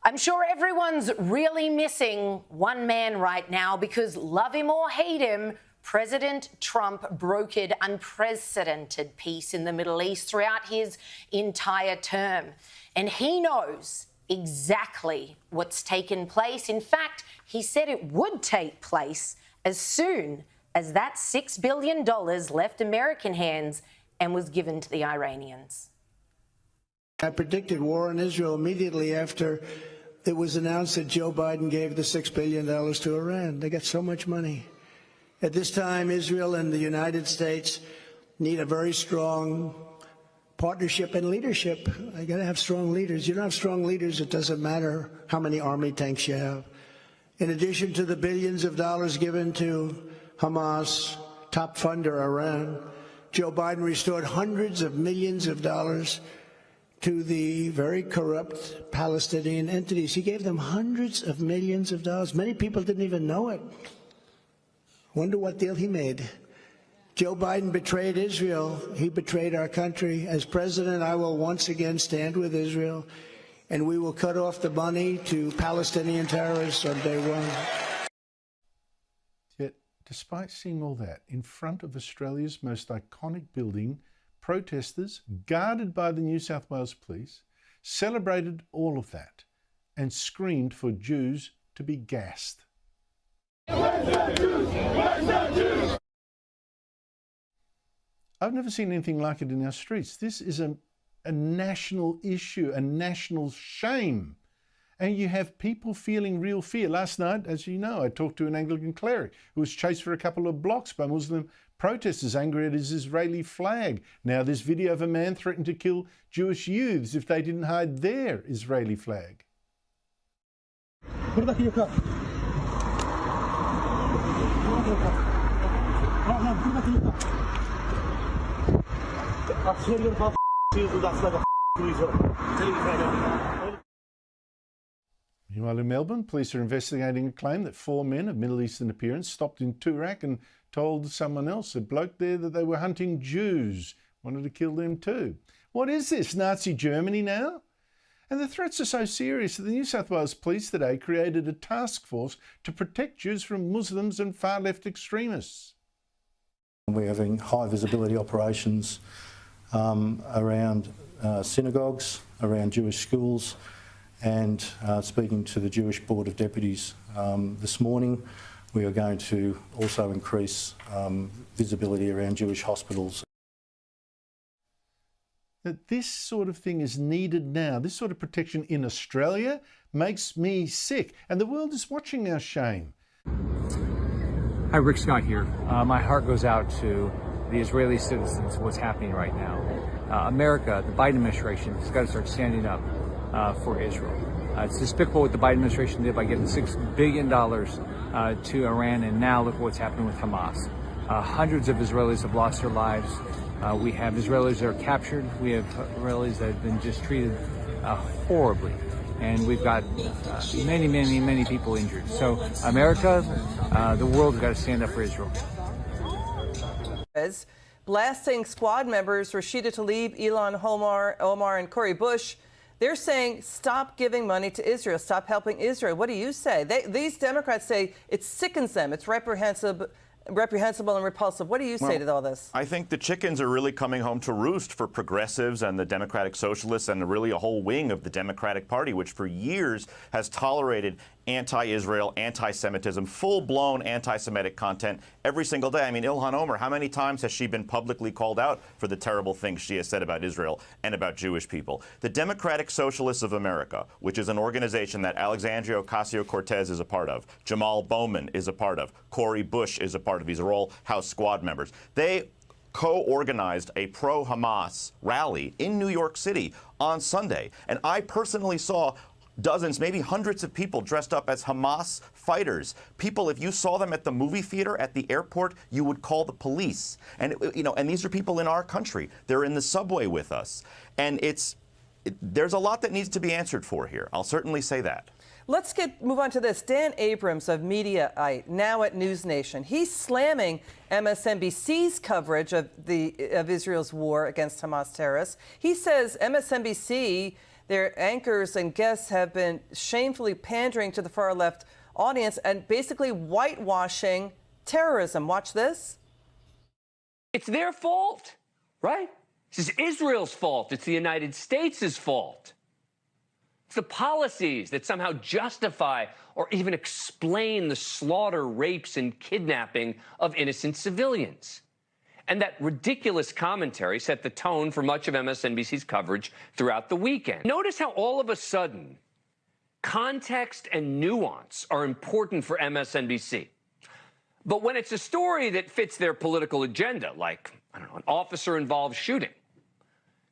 I'm sure everyone's really missing one man right now because, love him or hate him, President Trump brokered unprecedented peace in the Middle East throughout his entire term. And he knows exactly what's taken place. In fact, he said it would take place as soon as that $6 billion left American hands and was given to the Iranians. I predicted war on Israel immediately after it was announced that Joe Biden gave the $6 billion to Iran. They got so much money. At this time, Israel and the United States need a very strong partnership and leadership. You got to have strong leaders. You don't have strong leaders, it doesn't matter how many army tanks you have. In addition to the billions of dollars given to Hamas, top funder Iran, Joe Biden restored hundreds of millions of dollars to the very corrupt Palestinian entities. He gave them hundreds of millions of dollars. Many people didn't even know it. Wonder what deal he made. Joe Biden betrayed Israel. He betrayed our country. As president, I will once again stand with Israel, and we will cut off the money to Palestinian terrorists on day one. Yet, despite seeing all that, in front of Australia's most iconic building, protesters, guarded by the New South Wales Police, celebrated all of that and screamed for Jews to be gassed. I've never seen anything like it in our streets. This is a national issue, a national shame. And you have people feeling real fear. Last night, as you know, I talked to an Anglican cleric who was chased for a couple of blocks by Muslim protesters angry at his Israeli flag. Now there's video of a man threatened to kill Jewish youths if they didn't hide their Israeli flag. Meanwhile, in Melbourne, police are investigating a claim that 4 men of Middle Eastern appearance stopped in Toorak and told someone else, a bloke there, that they were hunting Jews, wanted to kill them too. What is this, Nazi Germany now? And the threats are so serious that the New South Wales Police today created a task force to protect Jews from Muslims and far-left extremists. We're having high visibility operations around synagogues, around Jewish schools, and speaking to the Jewish Board of Deputies this morning, we are going to also increase visibility around Jewish hospitals. That this sort of thing is needed now. This sort of protection in Australia makes me sick. And the world is watching our shame. Hi, Rick Scott here. My heart goes out to the Israeli citizens, what's happening right now. America, the Biden administration, has got to start standing up for Israel. It's despicable what the Biden administration did by giving $6 billion to Iran, and now look what's happening with Hamas. Hundreds of Israelis have lost their lives. We have Israelis that are captured. We have Israelis that have been just treated horribly. And we've got many people injured. So America, the world has got to stand up for Israel. Blasting squad members Rashida Tlaib, Ilhan Omar, and Cori Bush. They're saying, stop giving money to Israel, stop helping Israel. What do you say? These Democrats say it sickens them, it's reprehensible and repulsive. What do you say to all this? I think the chickens are really coming home to roost for progressives and the Democratic Socialists and really a whole wing of the Democratic Party, which for years has tolerated anti-Israel, anti-Semitism, full-blown anti-Semitic content every single day. I mean, Ilhan Omar, how many times has she been publicly called out for the terrible things she has said about Israel and about Jewish people? The Democratic Socialists of America, which is an organization that Alexandria Ocasio-Cortez is a part of, Jamal Bowman is a part of, Cori Bush is a part of. These are all House squad members. They co-organized a pro-Hamas rally in New York City on Sunday, and I personally saw dozens, maybe hundreds of people dressed up as Hamas fighters. People, if you saw them at the movie theater, at the airport, you would call the police. And and these are people in our country. They're in the subway with us. And there's a lot that needs to be answered for here. I'll certainly say that. Let's move on to this. Dan Abrams of Mediaite, now at News Nation. He's slamming MSNBC's coverage of Israel's war against Hamas terrorists. He says MSNBC, their anchors and guests, have been shamefully pandering to the far left audience and basically whitewashing terrorism. Watch this. It's their fault, right? This is Israel's fault. It's the United States' fault. It's the policies that somehow justify or even explain the slaughter, rapes, and kidnapping of innocent civilians. And that ridiculous commentary set the tone for much of MSNBC's coverage throughout the weekend. Notice how all of a sudden, context and nuance are important for MSNBC. But when it's a story that fits their political agenda, like, I don't know, an officer-involved shooting,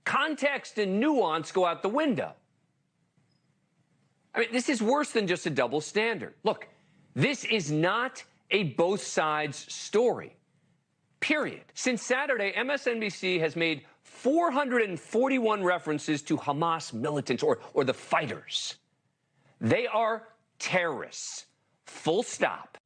context and nuance go out the window. I mean, this is worse than just a double standard. Look, this is not a both sides story. Period. Since Saturday, MSNBC has made 441 references to Hamas militants or the fighters. They are terrorists. Full stop.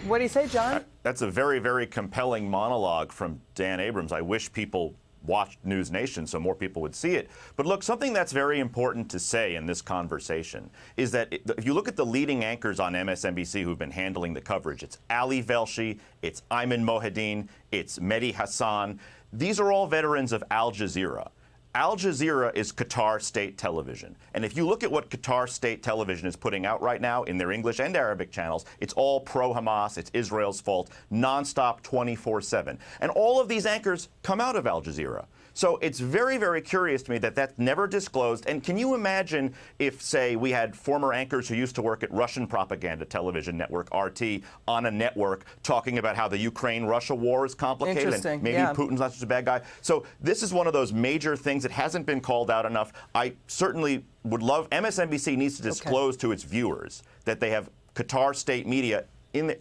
What do you say, John? That's a very, very compelling monologue from Dan Abrams. I wish people watched News Nation so more people would see it. But look, something that's very important to say in this conversation is that if you look at the leading anchors on MSNBC who've been handling the coverage, it's Ali Velshi, it's Ayman Mohyeddin, it's Mehdi Hassan. These are all veterans of Al Jazeera. Al Jazeera is Qatar state television. And if you look at what Qatar state television is putting out right now in their English and Arabic channels, it's all pro-Hamas, it's Israel's fault, nonstop 24/7. And all of these anchors come out of Al Jazeera. So it's very, very curious to me that that's never disclosed. And can you imagine if, say, we had former anchors who used to work at Russian propaganda television network, RT, on a network talking about how the Ukraine-Russia war is complicated and maybe Putin's not such a bad guy. So this is one of those major things that hasn't been called out enough. I certainly would love, MSNBC needs to disclose to its viewers that they have Qatar state media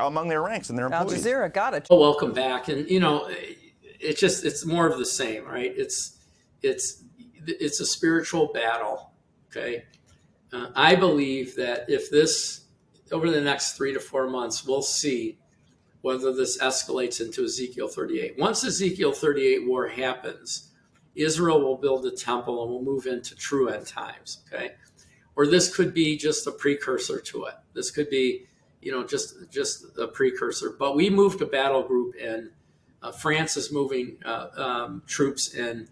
among their ranks and their employees. Al Jazeera, got it. Well, welcome back. And, it's more of the same, right? It's a spiritual battle. Okay. I believe that if this, over the next 3 to 4 months, we'll see whether this escalates into Ezekiel 38. Once Ezekiel 38 war happens, Israel will build a temple and we'll move into true end times. Okay. Or this could be just a precursor to it. This could be, just a precursor, but we moved a battle group in. France is moving troops in,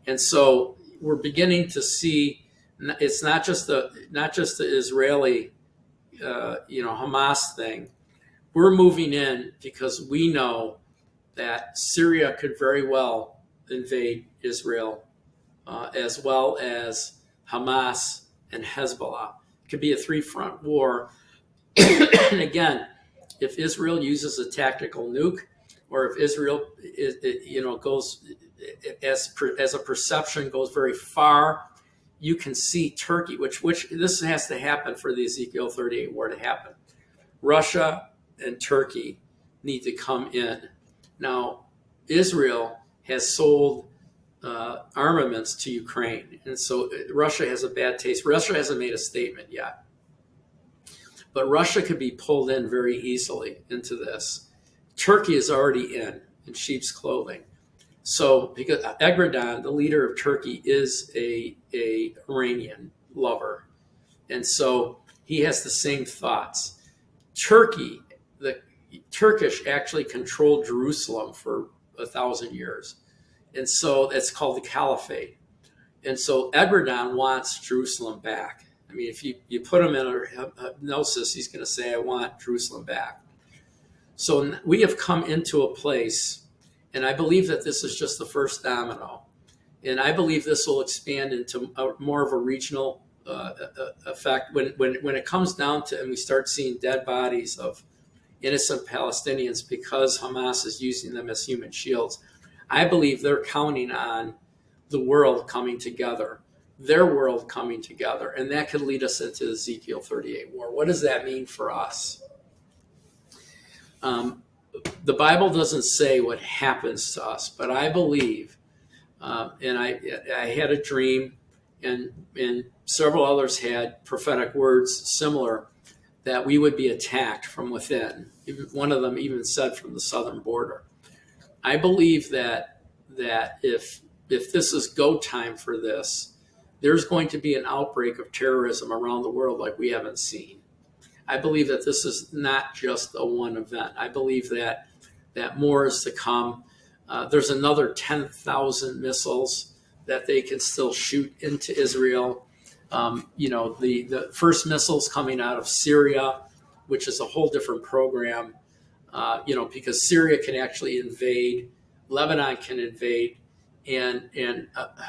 and so we're beginning to see it's not just the Israeli, Hamas thing. We're moving in because we know that Syria could very well invade Israel, as well as Hamas and Hezbollah. It could be a 3-front war. And again, if Israel uses a tactical nuke, or if Israel, goes as a perception goes very far, you can see Turkey, which this has to happen for the Ezekiel 38 war to happen. Russia and Turkey need to come in. Now, Israel has sold armaments to Ukraine, and so Russia has a bad taste. Russia hasn't made a statement yet, but Russia could be pulled in very easily into this. Turkey is already in sheep's clothing. So because Erdogan, the leader of Turkey, is a Iranian lover. And so he has the same thoughts. Turkey, the Turkish actually controlled Jerusalem for 1,000 years. And so it's called the Caliphate. And so Erdogan wants Jerusalem back. I mean, if you put him in a hypnosis, he's going to say, I want Jerusalem back. So we have come into a place, and I believe that this is just the first domino. And I believe this will expand into more of a regional effect when it comes down to, and we start seeing dead bodies of innocent Palestinians because Hamas is using them as human shields. I believe they're counting on the world coming together, their world coming together, and that could lead us into Ezekiel 38 war. What does that mean for us? The Bible doesn't say what happens to us, but I believe, and I had a dream, and several others had prophetic words similar, that we would be attacked from within. One of them even said from the southern border. I believe that if this is go time for this, there's going to be an outbreak of terrorism around the world like we haven't seen. I believe that this is not just a one event. I believe that more is to come. There's another 10,000 missiles that they can still shoot into Israel. The first missiles coming out of Syria, which is a whole different program, because Syria can actually invade, Lebanon can invade, and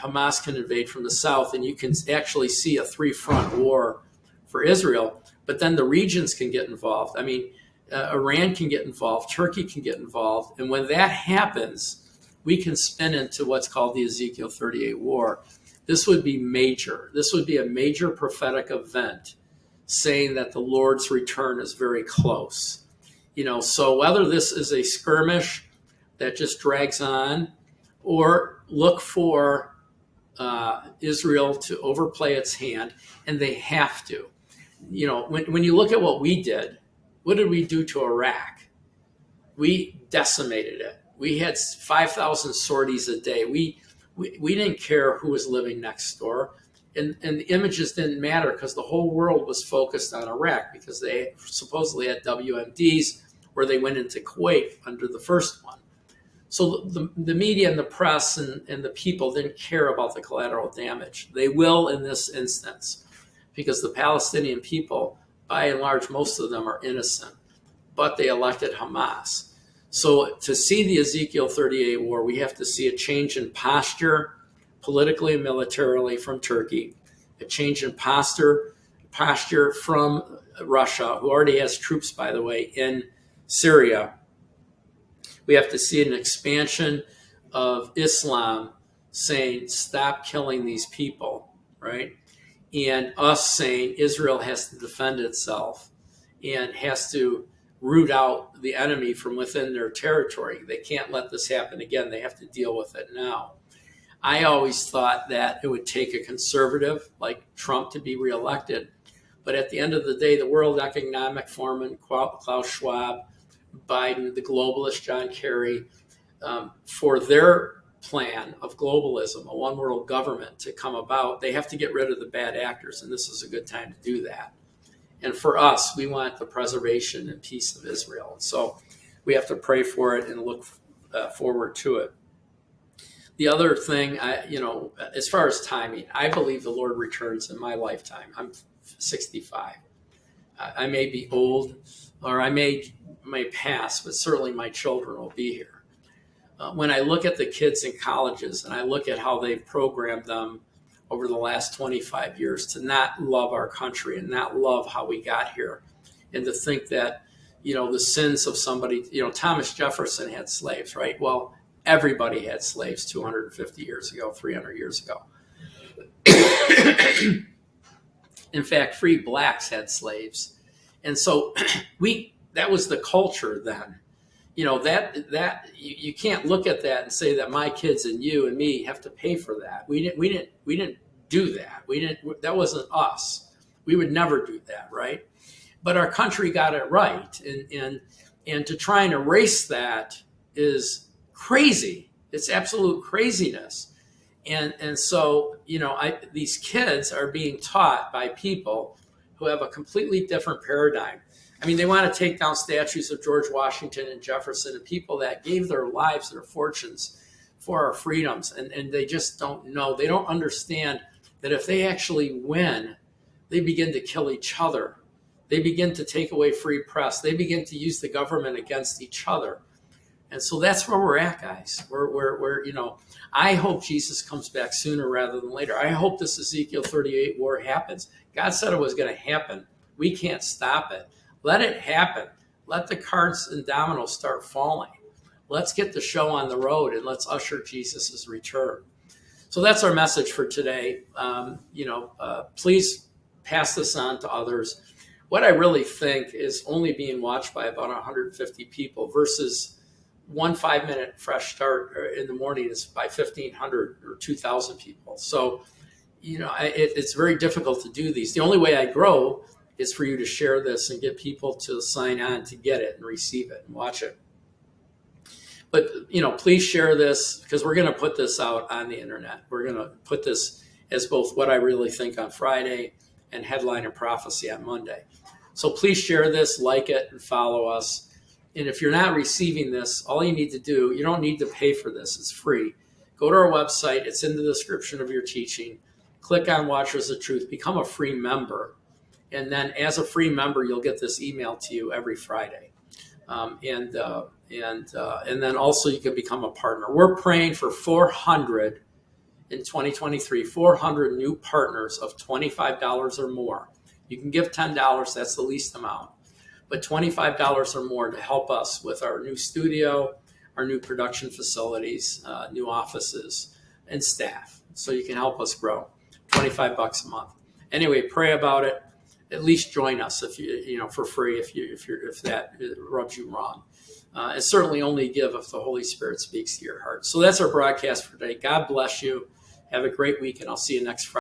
Hamas can invade from the south. And you can actually see a 3-front war for Israel. But then the regions can get involved. I mean, Iran can get involved. Turkey can get involved. And when that happens, we can spin into what's called the Ezekiel 38 war. This would be major. This would be a major prophetic event saying that the Lord's return is very close. So whether this is a skirmish that just drags on, or look for Israel to overplay its hand, and they have to. When you look at what we did, what did we do to Iraq? We decimated it. We had 5,000 sorties a day. We We didn't care who was living next door. And the images didn't matter because the whole world was focused on Iraq because they supposedly had WMDs where they went into Kuwait under the first one. So the media and the press and the people didn't care about the collateral damage. They will in this instance because the Palestinian people, by and large, most of them are innocent, but they elected Hamas. So to see the Ezekiel 38 war, we have to see a change in posture politically and militarily from Turkey, a change in posture from Russia, who already has troops, by the way, in Syria. We have to see an expansion of Islam saying, stop killing these people, right? And us saying Israel has to defend itself and has to root out the enemy from within their territory. They can't let this happen again. They have to deal with it now. I always thought that it would take a conservative like Trump to be reelected. But at the end of the day, the World Economic Forum, Klaus Schwab, Biden, the globalist John Kerry, for their plan of globalism, a one world government to come about, they have to get rid of the bad actors. And this is a good time to do that. And for us, we want the preservation and peace of Israel. And so we have to pray for it and look forward to it. The other thing, as far as timing, I believe the Lord returns in my lifetime. I'm 65. I may be old, or I may pass, but certainly my children will be here. When I look at the kids in colleges and I look at how they've programmed them over the last 25 years to not love our country and not love how we got here, and to think that, the sins of somebody, Thomas Jefferson had slaves, right? Well, everybody had slaves 250 years ago, 300 years ago. In fact, free blacks had slaves. And so that was the culture then. That you can't look at that and say that my kids and you and me have to pay for that. We didn't do that. That wasn't us. We would never do that, right? But our country got it right. And to try and erase that is crazy. It's absolute craziness. And so, these kids are being taught by people who have a completely different paradigm. I mean, they want to take down statues of George Washington and Jefferson and people that gave their lives, their fortunes for our freedoms. And they just don't know. They don't understand that if they actually win, they begin to kill each other. They begin to take away free press. They begin to use the government against each other. And so that's where we're at, guys. We're I hope Jesus comes back sooner rather than later. I hope this Ezekiel 38 war happens. God said it was going to happen. We can't stop it. Let it happen. Let the cards and dominoes start falling. Let's get the show on the road and let's usher Jesus' return. So that's our message for today. Please pass this on to others. What I really think is only being watched by about 150 people versus 1 5-minute fresh start in the morning is by 1,500 or 2,000 people. So, it's very difficult to do these. The only way I grow is for you to share this and get people to sign on to get it and receive it and watch it. But, please share this because we're going to put this out on the internet. We're going to put this as both what I really think on Friday and headline and prophecy on Monday. So please share this, like it, and follow us. And if you're not receiving this, all you need to do, you don't need to pay for this. It's free. Go to our website. It's in the description of your teaching. Click on Watchers of Truth. Become a free member. And then as a free member, you'll get this email to you every Friday. And then also you can become a partner. We're praying for 400 in 2023, 400 new partners of $25 or more. You can give $10. That's the least amount. But $25 or more to help us with our new studio, our new production facilities, new offices, and staff. So you can help us grow. $25 a month. Anyway, pray about it. At least join us if you for free if that rubs you wrong. And certainly only give if the Holy Spirit speaks to your heart. So that's our broadcast for today. God bless you. Have a great week, and I'll see you next Friday.